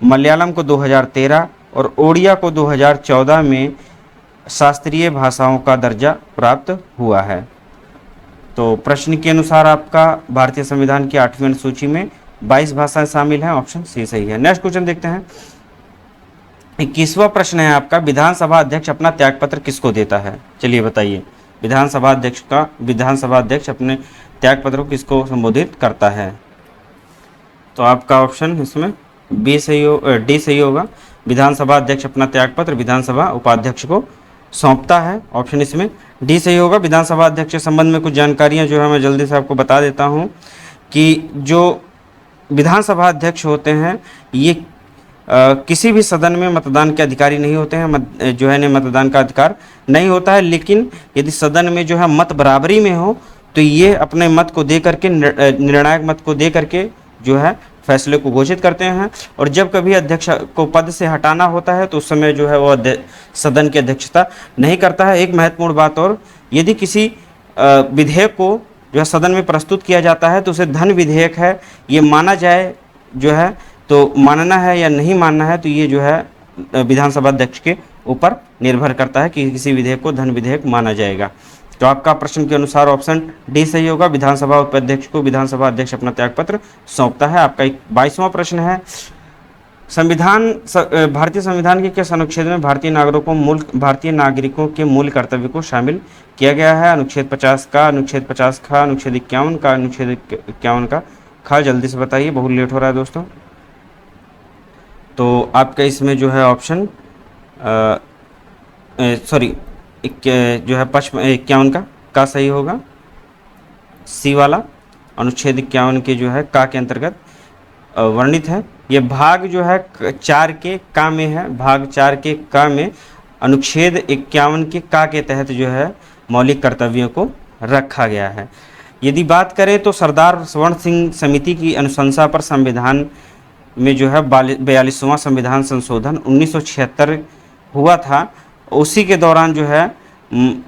मलयालम को 2013 और ओडिया को 2014 में शास्त्रीय भाषाओं का दर्जा प्राप्त हुआ है। तो प्रश्न के अनुसार आपका भारतीय संविधान की 8वीं अनुसूची में 22 भाषाएं शामिल हैं, ऑप्शन सी सही है। नेक्स्ट क्वेश्चन देखते हैं। 21वां प्रश्न है आपका, विधानसभा अध्यक्ष अपना त्यागपत्र किसको देता है? चलिए बताइए, विधानसभा अध्यक्ष अपने त्यागपत्र को किसको संबोधित करता है? तो आपका ऑप्शन इसमें डी सही होगा। विधानसभा अध्यक्ष अपना त्यागपत्र विधानसभा उपाध्यक्ष को सौंपता है, ऑप्शन इसमें डी सही होगा। विधानसभा अध्यक्ष के संबंध में कुछ जानकारियां जो है मैं जल्दी से आपको बता देता हूं कि जो विधानसभा अध्यक्ष होते हैं ये किसी भी सदन में मतदान के अधिकारी नहीं होते हैं, जो है मतदान का अधिकार नहीं होता है। लेकिन यदि सदन में जो है मत बराबरी में हो तो ये अपने मत को दे करके, निर्णायक मत को दे करके जो है फैसले को घोषित करते हैं। और जब कभी अध्यक्ष को पद से हटाना होता है तो उस समय जो है वो सदन की अध्यक्षता नहीं करता है। एक महत्वपूर्ण बात और, यदि किसी विधेयक को जो है सदन में प्रस्तुत किया जाता है तो उसे धन विधेयक है ये माना जाए, जो है तो मानना है या नहीं मानना है, तो ये जो है विधानसभा अध्यक्ष के ऊपर निर्भर करता है कि किसी विधेयक को धन विधेयक माना जाएगा। तो आपका प्रश्न के अनुसार ऑप्शन डी सही होगा। विधानसभा उपाध्यक्ष को विधानसभा अध्यक्ष अपना त्यागपत्र सौंपता है। आपका 22वां प्रश्न है, भारतीय संविधान के किस अनुच्छेद में भारतीय नागरिकों के मूल कर्तव्य को शामिल किया गया है? अनुच्छेद 50 का, अनुच्छेद 50 का, अनुच्छेद 51 का, अनुच्छेद 51 का। खा जल्दी से बताइए, बहुत लेट हो रहा है दोस्तों। तो आपका इसमें जो है ऑप्शन सॉरी जो है 51 का सही होगा, सी वाला अनुच्छेद 51 के जो है का के अंतर्गत वर्णित है। ये भाग जो है 4 के का में है, भाग 4 के का में अनुच्छेद 51 के का के तहत जो है मौलिक कर्तव्यों को रखा गया है। यदि बात करें तो सरदार स्वर्ण सिंह समिति की अनुशंसा पर संविधान में जो है 42वां संविधान संशोधन 1976 हुआ था। उसी के दौरान जो है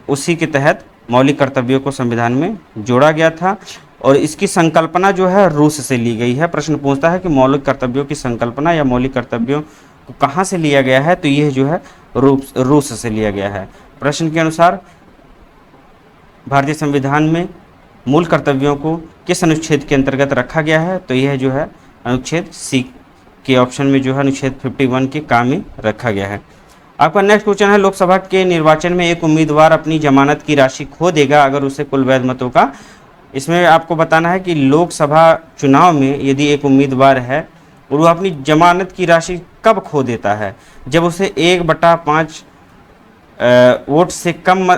उसी के तहत मौलिक कर्तव्यों को संविधान में जोड़ा गया था और इसकी संकल्पना जो है रूस से ली गई है। प्रश्न पूछता है कि मौलिक कर्तव्यों की संकल्पना या मौलिक कर्तव्यों को कहाँ से लिया गया है, तो यह जो है रूस से लिया गया है। प्रश्न के अनुसार भारतीय संविधान में मूल कर्तव्यों को किस अनुच्छेद के अंतर्गत रखा गया है, तो यह जो है अनुच्छेद सी के ऑप्शन में जो है अनुच्छेद 51 के का में रखा गया है। आपका नेक्स्ट क्वेश्चन है, लोकसभा के निर्वाचन में एक उम्मीदवार अपनी जमानत की राशि खो देगा अगर उसे कुल वैध मतों का। इसमें आपको बताना है कि लोकसभा चुनाव में यदि एक उम्मीदवार है और वो अपनी जमानत की राशि कब खो देता है, जब उसे 1/5 वोट से कम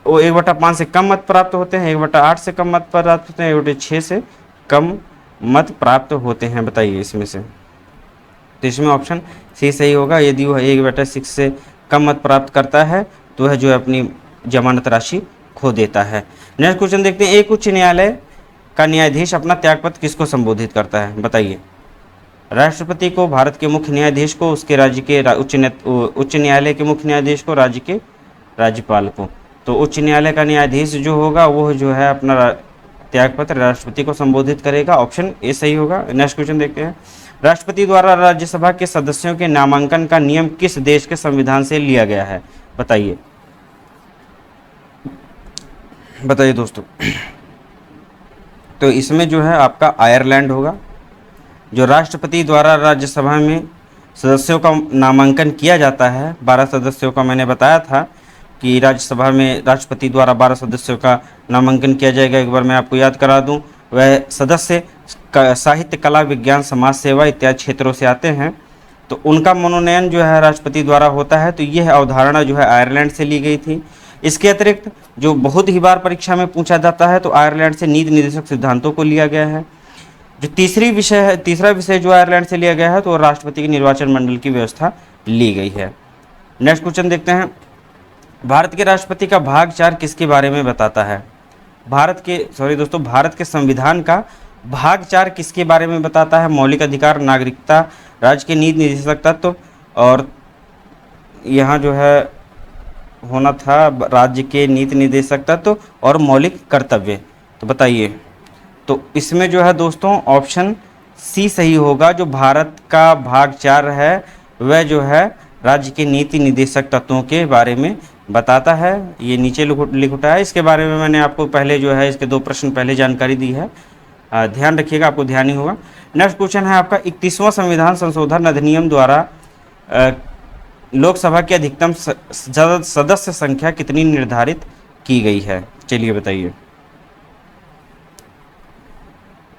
1/5 से कम मत प्राप्त होते हैं, 1/8 से कम मत प्राप्त होते हैं, 1/6 से कम मत प्राप्त होते हैं। बताइए इसमें से, तो इसमें ऑप्शन सी सही होगा। यदि वह 1/6 से कम मत प्राप्त करता है तो वह जो है अपनी जमानत राशि खो देता है। नेक्स्ट क्वेश्चन देखते हैं, एक उच्च न्यायालय का न्यायाधीश अपना त्यागपत्र किसको संबोधित करता है? बताइए। राष्ट्रपति को, भारत के मुख्य न्यायाधीश को, उसके राज्य के उच्च न्यायालय के मुख्य न्यायाधीश को, राज्य के राज्यपाल को। तो उच्च न्यायालय का न्यायाधीश जो होगा वो जो है अपना त्यागपत्र राष्ट्रपति को संबोधित करेगा। ऑप्शन ए सही होगा। नेक्स्ट क्वेश्चन देखते हैं, राष्ट्रपति द्वारा राज्यसभा के सदस्यों के नामांकन का नियम किस देश के संविधान से लिया गया है? बताइए दोस्तों। तो इसमें जो है आपका आयरलैंड होगा। जो राष्ट्रपति द्वारा राज्यसभा में सदस्यों का नामांकन किया जाता है, 12 सदस्यों का मैंने बताया था कि राज्यसभा में राष्ट्रपति द्वारा 12 सदस्यों का नामांकन किया जाएगा। एक बार मैं आपको याद करा दूं, वह सदस्य साहित्य, कला, विज्ञान, समाज सेवा इत्यादि क्षेत्रों से आते हैं, तो उनका मनोनयन जो है राष्ट्रपति द्वारा होता है। तो यह अवधारणा जो है आयरलैंड से ली गई थी। इसके अतिरिक्त जो बहुत ही बार परीक्षा में पूछा जाता है, तो आयरलैंड से नीति निर्देशक सिद्धांतों को लिया गया है। जो तीसरा विषय जो आयरलैंड से लिया गया है, तो राष्ट्रपति की निर्वाचन मंडल की व्यवस्था ली गई है। नेक्स्ट क्वेश्चन देखते हैं, भारत के राष्ट्रपति का भाग 4 किसके बारे में बताता है? भारत के संविधान का भाग 4 किसके बारे में बताता है? मौलिक अधिकार, नागरिकता, राज्य के नीति निर्देशक तत्व, और यहाँ जो है होना था राज्य के नीति निर्देशक तत्व और मौलिक कर्तव्य। तो बताइए, तो इसमें जो है दोस्तों ऑप्शन सी सही होगा। जो भारत का भाग 4 है वह जो है राज्य के नीति निर्देशक तत्वों के बारे में बताता है। ये नीचे लिख उठा है। इसके बारे में मैंने आपको पहले जो है इसके 2 प्रश्न पहले जानकारी दी है, ध्यान रखिएगा, आपको ध्यान ही होगा। नेक्स्ट क्वेश्चन है आपका, 31वां संविधान संशोधन अधिनियम द्वारा लोकसभा की अधिकतम सदस्य संख्या कितनी निर्धारित की गई है? चलिए बताइए।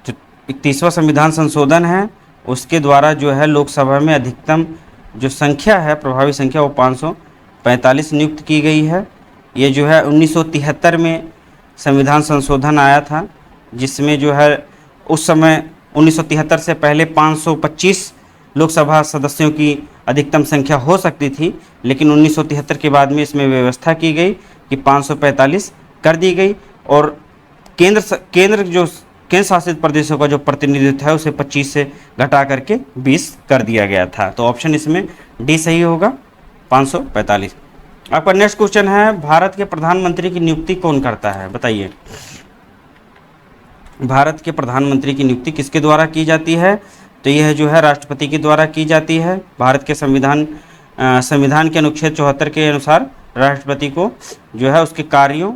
जो 31वां संविधान संशोधन है उसके द्वारा जो है लोकसभा में अधिकतम जो संख्या है, प्रभावी संख्या, वो 545 नियुक्त की गई है। ये जो है 1973 में संविधान संशोधन आया था, जिसमें जो है उस समय 1973 से पहले 525 लोकसभा सदस्यों की अधिकतम संख्या हो सकती थी, लेकिन 1973 के बाद में इसमें व्यवस्था की गई कि 545 कर दी गई और केंद्र शासित प्रदेशों का जो प्रतिनिधित्व है उसे 25 से घटा करके 20 कर दिया गया था। तो ऑप्शन इसमें डी सही होगा, 545। आपका नेक्स्ट क्वेश्चन है, भारत के प्रधानमंत्री की नियुक्ति कौन करता है? बताइए। भारत के प्रधानमंत्री की नियुक्ति किसके द्वारा की जाती है? तो यह जो है राष्ट्रपति के द्वारा की जाती है। भारत के संविधान के अनुच्छेद 74 के अनुसार राष्ट्रपति को जो है उसके कार्यों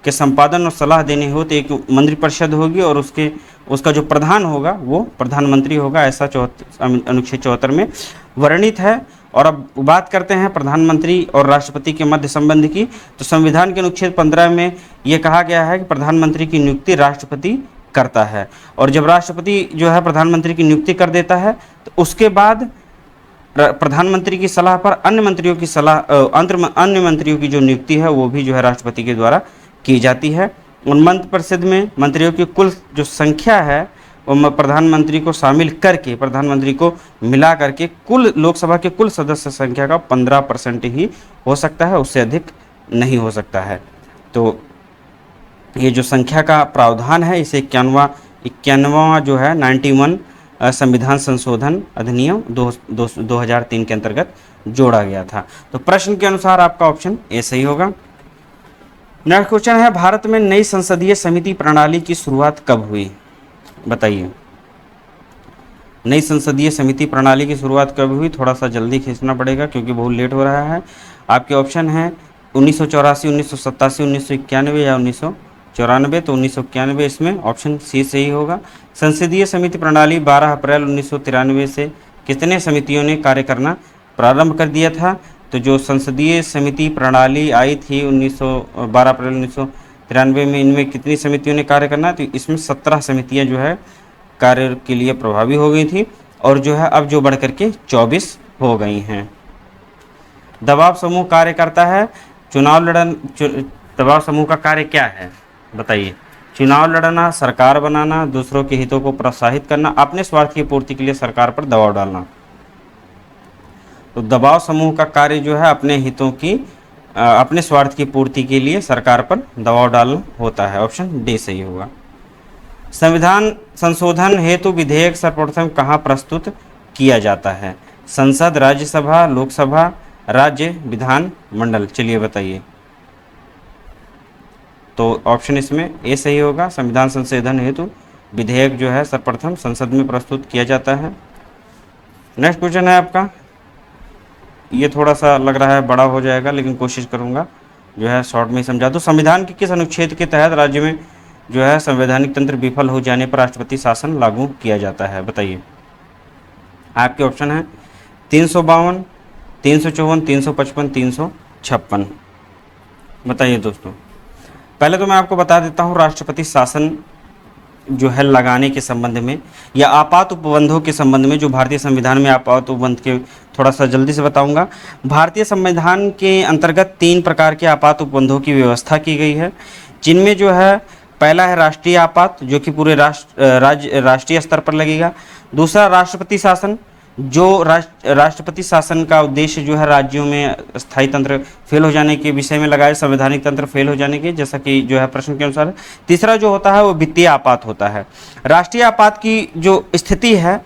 के संपादन और सलाह देने हो तो एक मंत्रिपरिषद होगी और उसके उसका जो प्रधान होगा वो प्रधानमंत्री होगा, ऐसा अनुच्छेद 74 में वर्णित है। और अब बात करते हैं प्रधानमंत्री और राष्ट्रपति के मध्य संबंध की। तो संविधान के अनुच्छेद 15 में ये कहा गया है कि प्रधानमंत्री की नियुक्ति राष्ट्रपति करता है, और जब राष्ट्रपति जो है प्रधानमंत्री की नियुक्ति कर देता है तो उसके बाद प्रधानमंत्री की सलाह पर अन्य मंत्रियों की अन्य मंत्रियों की जो नियुक्ति है वो भी जो है राष्ट्रपति के द्वारा की जाती है। उन मंत्रिपरिषद में मंत्रियों की कुल जो संख्या है वो प्रधानमंत्री को शामिल करके, प्रधानमंत्री को मिला करके कुल लोकसभा के कुल सदस्य संख्या का 15% ही हो सकता है, उससे अधिक नहीं हो सकता है। तो ये जो संख्या का प्रावधान है इसे 91वां जो है 91 संविधान संशोधन अधिनियम 2003 के अंतर्गत जोड़ा गया था। तो प्रश्न के अनुसार आपका ऑप्शन ए सही होगा। नेक्स्ट क्वेश्चन है, भारत में नई संसदीय समिति प्रणाली की शुरुआत कब हुई? बताइए, नई संसदीय समिति प्रणाली की शुरुआत कब हुई? थोड़ा सा जल्दी खींचना पड़ेगा क्योंकि बहुत लेट हो रहा है। आपके ऑप्शन है 1984, 1987, 1991 या 1994। तो 1991 इसमें ऑप्शन सी सही होगा। संसदीय समिति प्रणाली 12 अप्रैल 1993 से कितने समितियों ने कार्य करना प्रारंभ कर दिया था? तो जो संसदीय समिति प्रणाली आई थी 12 अप्रैल 1993 में, इनमें कितनी समितियों ने कार्य करना? तो इसमें 17 समितियां जो है कार्य के लिए प्रभावी हो गई थी, और जो है अब जो बढ़ करके 24 हो गई हैं। दबाव समूह कार्य करता है, दबाव समूह का कार्य क्या है? बताइए। चुनाव लड़ना, सरकार बनाना, दूसरों के हितों को प्रोत्साहित करना, अपने स्वार्थ की पूर्ति के लिए सरकार पर दबाव डालना। तो दबाव समूह का कार्य जो है अपने हितों की, अपने स्वार्थ की पूर्ति के लिए सरकार पर दबाव डालना होता है। ऑप्शन डी सही होगा। संविधान संशोधन हेतु विधेयक सर्वप्रथम कहाँ प्रस्तुत किया जाता है? संसद, राज्यसभा, लोकसभा, राज्य विधान मंडल। चलिए बताइए। तो ऑप्शन इसमें ए सही होगा। संविधान संशोधन हेतु विधेयक जो है सर्वप्रथम संसद में प्रस्तुत किया जाता है। नेक्स्ट क्वेश्चन है आपका, ये थोड़ा सा लग रहा है बड़ा हो जाएगा, लेकिन कोशिश करूंगा जो है शॉर्ट में समझा दूं। संविधान के किस अनुच्छेद के तहत राज्य में जो है संवैधानिक तंत्र विफल हो जाने पर राष्ट्रपति शासन लागू किया जाता है? बताइए। आपके ऑप्शन है 352, 354, 355, 356। बताइए दोस्तों। पहले तो मैं आपको बता देता हूँ राष्ट्रपति शासन जो है लगाने के संबंध में या आपात उपबंधों के संबंध में, जो भारतीय संविधान में आपात उपबंध के थोड़ा सा जल्दी से बताऊंगा। भारतीय संविधान के अंतर्गत 3 प्रकार के आपात उपबंधों की व्यवस्था की गई है, जिनमें जो है पहला है राष्ट्रीय आपात, जो कि पूरे राष्ट्रीय स्तर पर लगेगा। दूसरा राष्ट्रपति शासन, जो राष्ट्रपति शासन का उद्देश्य जो है राज्यों में स्थायी तंत्र फेल हो जाने के विषय में लगाए, संवैधानिक तंत्र फेल हो जाने के, जैसा कि जो है प्रश्न के अनुसार। तीसरा जो होता है वो वित्तीय आपात होता है। राष्ट्रीय आपात की जो स्थिति है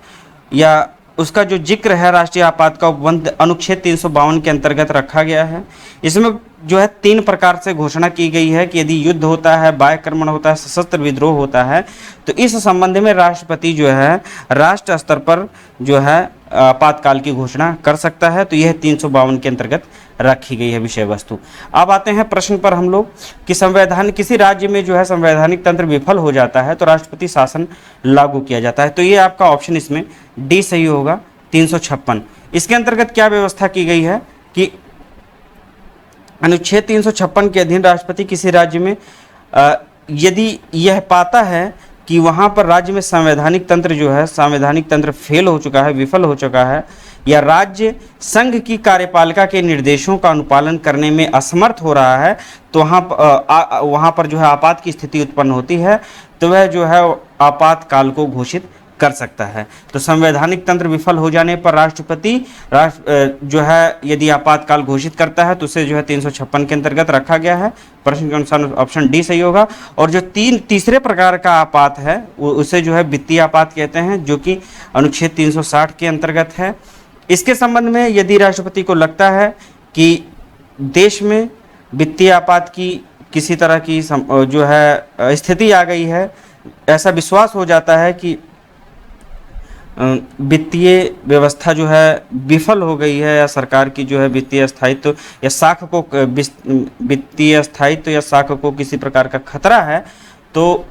या उसका जो जिक्र है राष्ट्रीय आपात का उपबंध अनुच्छेद 352 के अंतर्गत रखा गया है। इसमें जो है 3 प्रकार से घोषणा की गई है कि यदि युद्ध होता है, बाह्यक्रमण होता है, सशस्त्र विद्रोह होता है, तो इस संबंध में राष्ट्रपति जो है राष्ट्र स्तर पर जो है आपातकाल की घोषणा कर सकता है। तो यह 352 के अंतर्गत रखी गई है विषय वस्तु। अब आते हैं प्रश्न पर हम लोग कि संवैधान किसी राज्य में जो है संवैधानिक तंत्र विफल हो जाता है तो राष्ट्रपति शासन लागू किया जाता है। तो ये आपका ऑप्शन इसमें डी सही होगा, 356। इसके अंतर्गत क्या व्यवस्था की गई है कि अनुच्छेद 356 के अधीन राष्ट्रपति किसी राज्य में यदि यह पाता है कि वहाँ पर राज्य में संवैधानिक तंत्र जो है संवैधानिक तंत्र फेल हो चुका है, विफल हो चुका है, या राज्य संघ की कार्यपालिका के निर्देशों का अनुपालन करने में असमर्थ हो रहा है, तो वहाँ पर जो है आपात की स्थिति उत्पन्न होती है, तो वह जो है आपातकाल को घोषित कर सकता है। तो संवैधानिक तंत्र विफल हो जाने पर राष्ट्रपति जो है यदि आपातकाल घोषित करता है तो उसे जो है 356 के अंतर्गत रखा गया है। प्रश्न के अनुसार ऑप्शन डी सही होगा। और जो तीसरे प्रकार का आपात है उसे जो है वित्तीय आपात कहते हैं, जो कि अनुच्छेद 360 के अंतर्गत है। इसके संबंध में यदि राष्ट्रपति को लगता है कि देश में वित्तीय आपात की किसी तरह की जो है स्थिति आ गई है, ऐसा विश्वास हो जाता है कि वित्तीय व्यवस्था जो है विफल हो गई है, या सरकार की जो है वित्तीय स्थायित्व या साख को किसी प्रकार का खतरा है, तो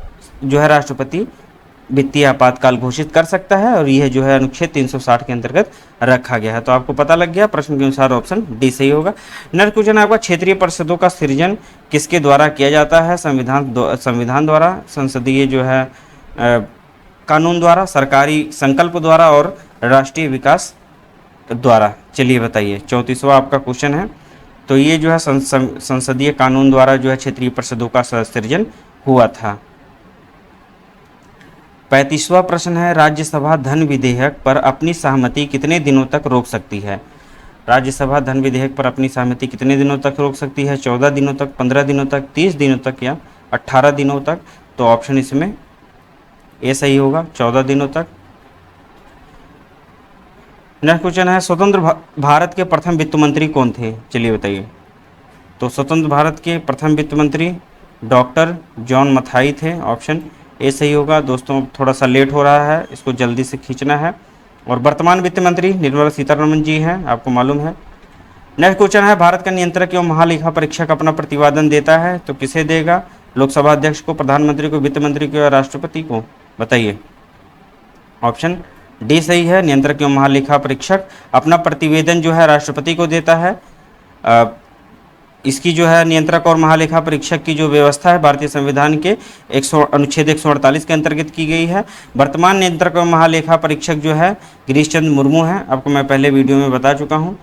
जो है राष्ट्रपति वित्तीय आपातकाल घोषित कर सकता है, और यह जो है अनुच्छेद 360 के अंतर्गत रखा गया है। तो आपको पता लग गया, प्रश्न के अनुसार ऑप्शन डी सही होगा। नेक्स्ट क्वेश्चन है आपका, क्षेत्रीय परिषदों का सृजन किसके द्वारा किया जाता है? संविधान द्वारा, संसदीय जो है कानून द्वारा, सरकारी संकल्प द्वारा, और राष्ट्रीय विकास द्वारा। चलिए बताइए, 34वां आपका क्वेश्चन है। तो ये जो है संसदीय कानून द्वारा जो है क्षेत्रीय परिषदों का सृजन हुआ था। 35वां प्रश्न है, राज्यसभा धन विधेयक पर अपनी सहमति कितने दिनों तक रोक सकती है? राज्यसभा धन विधेयक पर अपनी सहमति कितने दिनों तक रोक सकती है? 14 दिनों तक, 15 दिनों तक, 30 दिनों तक, या 18 दिनों तक? तो ऑप्शन इसमें ए सही होगा, 14 दिनों तक। नेक्स्ट क्वेश्चन है, स्वतंत्र भारत के प्रथम वित्त मंत्री कौन थे? चलिए बताइए। तो स्वतंत्र भारत के प्रथम वित्त मंत्री डॉक्टर जॉन मथाई थे, ऑप्शन ए सही होगा। दोस्तों थोड़ा सा लेट हो रहा है, इसको जल्दी से खींचना है। और वर्तमान वित्त मंत्री निर्मला सीतारमण जी हैं, आपको मालूम है। नेक्स्ट क्वेश्चन है, भारत का नियंत्रक एवं महालेखा परीक्षक अपना प्रतिवेदन देता है तो किसे देगा? लोकसभा अध्यक्ष को, प्रधानमंत्री को, वित्त मंत्री को, या राष्ट्रपति को? बताइए। ऑप्शन डी सही है, नियंत्रक एवं महालेखा परीक्षक अपना प्रतिवेदन जो है राष्ट्रपति को देता है। इसकी जो है नियंत्रक और महालेखा परीक्षक की जो व्यवस्था है भारतीय संविधान के अनुच्छेद 148 के अंतर्गत की गई है। वर्तमान नियंत्रक और महालेखा परीक्षक जो है गिरीश चंद्र मुर्मू हैं, आपको मैं पहले वीडियो में बता चुका हूं।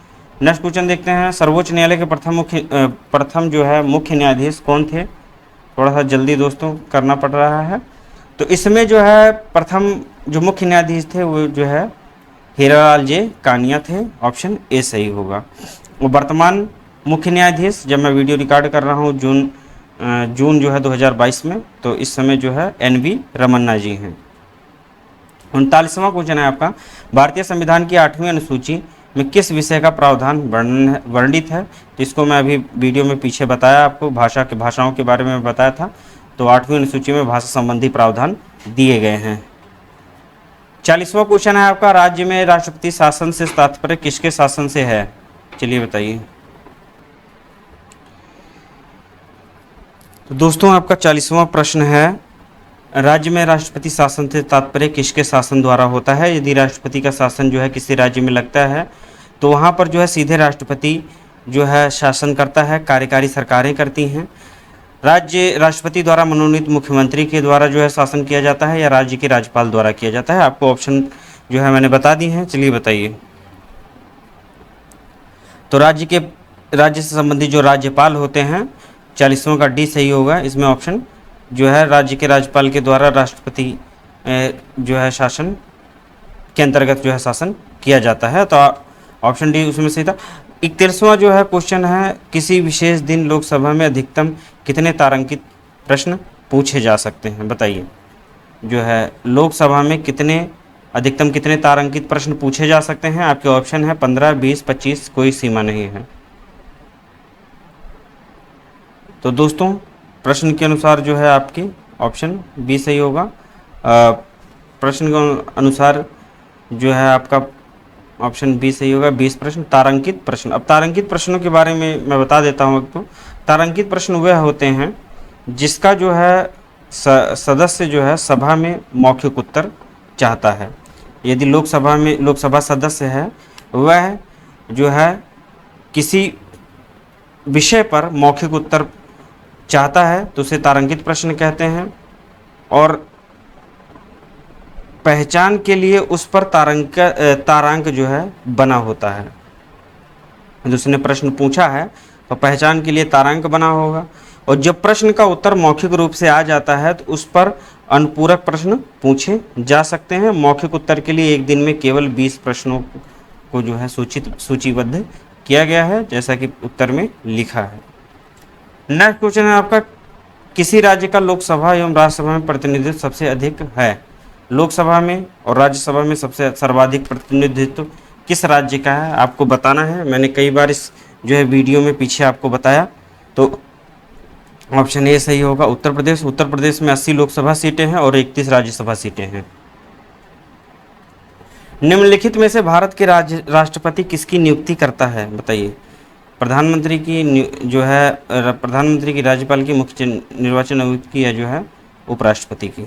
नेक्स्ट क्वेश्चन देखते हैं, सर्वोच्च न्यायालय के प्रथम जो है मुख्य न्यायाधीश कौन थे? थोड़ा सा जल्दी दोस्तों करना पड़ रहा है। तो इसमें जो है प्रथम जो मुख्य न्यायाधीश थे वो जो है हीरालाल जे कानिया थे, ऑप्शन ए सही होगा। वो वर्तमान मुख्य न्यायाधीश, जब मैं वीडियो रिकॉर्ड कर रहा हूँ जून जो है 2022 में, तो इस समय जो है NV रमन्ना जी हैं। 39वां क्वेश्चन है आपका, भारतीय संविधान की 8वीं अनुसूची में किस विषय का प्रावधान वर्णित है? तो इसको मैं अभी वीडियो में पीछे बताया आपको, भाषाओं के बारे में बताया था। तो 8वीं अनुसूची में भाषा संबंधी प्रावधान दिए गए हैं। 40वां क्वेश्चन है आपका, राज्य में राष्ट्रपति शासन से तात्पर्य किसके शासन से है? चलिए बताइए। तो दोस्तों आपका 40वां प्रश्न है, राज्य में राष्ट्रपति शासन से तात्पर्य किसके शासन द्वारा होता है? यदि राष्ट्रपति का शासन जो है किसी राज्य में लगता है तो वहाँ पर जो है सीधे राष्ट्रपति जो है शासन करता है, कार्यकारी सरकारें करती हैं। राज्य राष्ट्रपति द्वारा मनोनीत मुख्यमंत्री के द्वारा जो है शासन किया जाता है, या राज्य के राज्यपाल द्वारा किया जाता है? आपको ऑप्शन जो है मैंने बता दी हैं, चलिए बताइए। तो राज्य से संबंधित जो राज्यपाल होते हैं, 40वां का डी सही होगा। इसमें ऑप्शन जो है राज्य के राज्यपाल के द्वारा राष्ट्रपति जो है शासन के अंतर्गत जो है शासन किया जाता है। तो ऑप्शन डी उसमें सही था। 31वां जो है क्वेश्चन है, किसी विशेष दिन लोकसभा में अधिकतम कितने तारांकित प्रश्न पूछे जा सकते हैं? बताइए। जो है लोकसभा में अधिकतम कितने तारांकित प्रश्न पूछे जा सकते हैं? आपके ऑप्शन है 15, 20, 25, कोई सीमा नहीं है। तो दोस्तों प्रश्न के अनुसार जो है आपकी ऑप्शन बी सही होगा। प्रश्न के अनुसार जो है आपका ऑप्शन बी सही होगा। 20 प्रश्न तारांकित प्रश्न। अब तारांकित प्रश्नों के बारे में मैं बता देता हूँ आपको। तारांकित प्रश्न वह होते हैं जिसका जो है सदस्य जो है सभा में मौखिक उत्तर चाहता है। यदि लोकसभा सदस्य है, वह जो है किसी विषय पर मौखिक उत्तर चाहता है तो उसे तारांकित प्रश्न कहते हैं, और पहचान के लिए उस पर तारांक जो है बना होता है। जिसने प्रश्न पूछा है तो पहचान के लिए तारांक बना होगा, और जब प्रश्न का उत्तर मौखिक रूप से आ जाता है तो उस पर अनुपूरक प्रश्न पूछे जा सकते हैं। मौखिक उत्तर के लिए एक दिन में केवल 20 प्रश्नों को जो है सूचीबद्ध किया गया है, जैसा कि उत्तर में लिखा है। नेक्स्ट क्वेश्चन है आपका, किसी राज्य का लोकसभा एवं राज्यसभा में प्रतिनिधित्व सबसे अधिक है? लोकसभा में और राज्यसभा में सबसे सर्वाधिक प्रतिनिधित्व किस राज्य का है आपको बताना है। मैंने कई बार इस जो है वीडियो में पीछे आपको बताया। तो ऑप्शन ए सही होगा, उत्तर प्रदेश। उत्तर प्रदेश में 80 लोकसभा सीटें हैं और 31 राज्यसभा सीटें हैं। निम्नलिखित में से भारत के राष्ट्रपति किसकी नियुक्ति करता है? बताइए। प्रधानमंत्री की, राज्यपाल की, मुख्य निर्वाचन आयुक्त की, या जो है उपराष्ट्रपति की?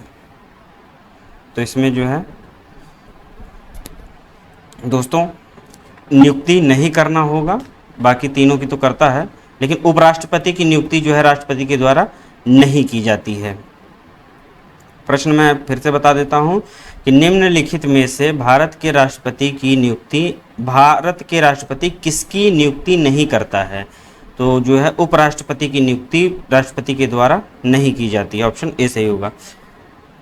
तो इसमें जो है दोस्तों नियुक्ति नहीं करना होगा, बाकी तीनों की तो करता है, लेकिन उपराष्ट्रपति की नियुक्ति जो है राष्ट्रपति के द्वारा नहीं की जाती है। प्रश्न मैं फिर से बता देता हूं कि निम्नलिखित में से भारत के राष्ट्रपति किसकी नियुक्ति नहीं करता है? तो जो है उपराष्ट्रपति की नियुक्ति राष्ट्रपति के द्वारा नहीं की जाती है, ऑप्शन ए सही होगा।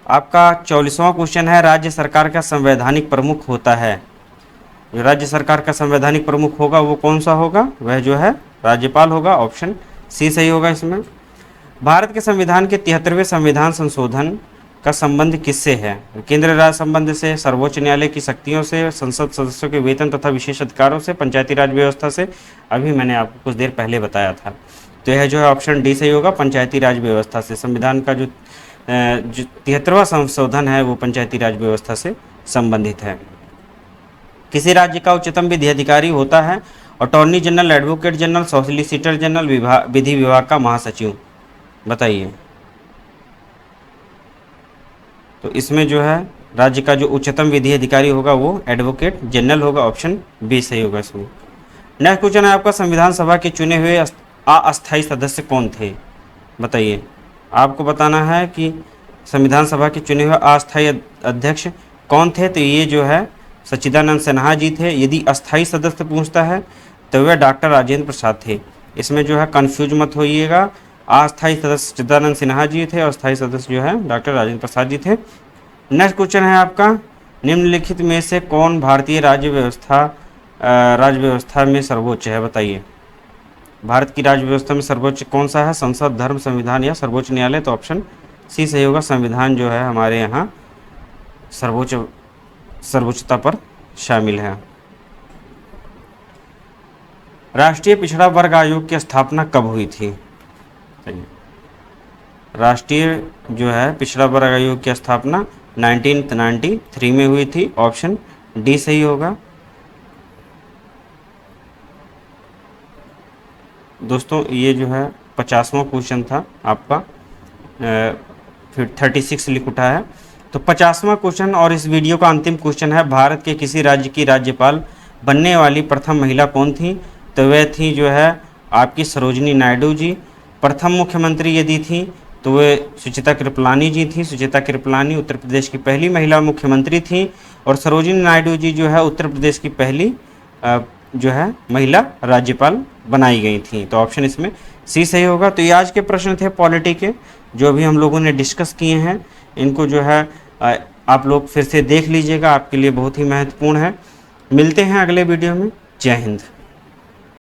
आपका 44वां क्वेश्चन है, राज्य सरकार का संवैधानिक प्रमुख होता है। जो राज्य सरकार का संवैधानिक प्रमुख होगा वो कौन सा होगा? वह जो है राज्यपाल होगा, ऑप्शन सी सही होगा इसमें। भारत के संविधान के 73वें संविधान संशोधन का संबंध किससे है? केंद्र राज्य संबंध से, सर्वोच्च न्यायालय की शक्तियों से, संसद सदस्यों के वेतन तथा विशेष अधिकारों से, पंचायती राज व्यवस्था से। अभी मैंने आपको कुछ देर पहले बताया था, तो यह जो है ऑप्शन डी सही होगा, पंचायती राज व्यवस्था से। संविधान का जो 73वां संशोधन है वो पंचायती राज व्यवस्था से संबंधित है। किसी राज्य का उच्चतम विधि अधिकारी होता है? Attorney general, advocate general, solicitor general, विधि विभाग का महासचिव। बताइए। तो इसमें जो है राज्य का जो उच्चतम विधि अधिकारी होगा वो एडवोकेट जनरल होगा, ऑप्शन बी सही होगा इसमें। नेक्स्ट क्वेश्चन है आपका, संविधान सभा के चुने हुए अस्थायी सदस्य कौन थे? बताइए। आपको बताना है कि संविधान सभा के चुने हुए अस्थायी अध्यक्ष कौन थे? तो ये जो है सच्चिदानंद सिन्हा जी थे। यदि अस्थायी सदस्य पूछता है तो वह डॉक्टर राजेंद्र प्रसाद थे। इसमें जो है कंफ्यूज मत होइएगा, अस्थायी सदस्य सच्चिदानंद सिन्हा जी थे और अस्थायी सदस्य जो है डॉक्टर राजेंद्र प्रसाद जी थे। नेक्स्ट क्वेश्चन है आपका, निम्नलिखित में से कौन भारतीय राज्य व्यवस्था में सर्वोच्च है? बताइए। भारत की राज्य व्यवस्था में सर्वोच्च कौन सा है? संसद, धर्म, संविधान या सर्वोच्च न्यायालय? तो ऑप्शन सी सही होगा, संविधान जो है हमारे यहाँ सर्वोच्चता पर शामिल है। राष्ट्रीय पिछड़ा वर्ग आयोग की स्थापना कब हुई थी? राष्ट्रीय जो है पिछड़ा वर्ग आयोग की स्थापना 1993 में हुई थी, ऑप्शन डी सही होगा। दोस्तों ये जो है 50वां क्वेश्चन था आपका, फिर 36 लिख उठा है। तो 50वां क्वेश्चन और इस वीडियो का अंतिम क्वेश्चन है, भारत के किसी राज्य की राज्यपाल बनने वाली प्रथम महिला कौन थी? तो वह थी जो है आपकी सरोजिनी नायडू जी। प्रथम मुख्यमंत्री यदि थी तो वे सुचिता कृपलानी जी थी। सुचिता कृपलानी उत्तर प्रदेश की पहली महिला मुख्यमंत्री थी और सरोजिनी नायडू जी जो है उत्तर प्रदेश की पहली जो है महिला राज्यपाल बनाई गई थी। तो ऑप्शन इसमें सी सही होगा। तो ये आज के प्रश्न थे पॉलिटी के, जो अभी हम लोगों ने डिस्कस किए हैं। इनको जो है आप लोग फिर से देख लीजिएगा, आपके लिए बहुत ही महत्वपूर्ण है। मिलते हैं अगले वीडियो में। जय हिंद।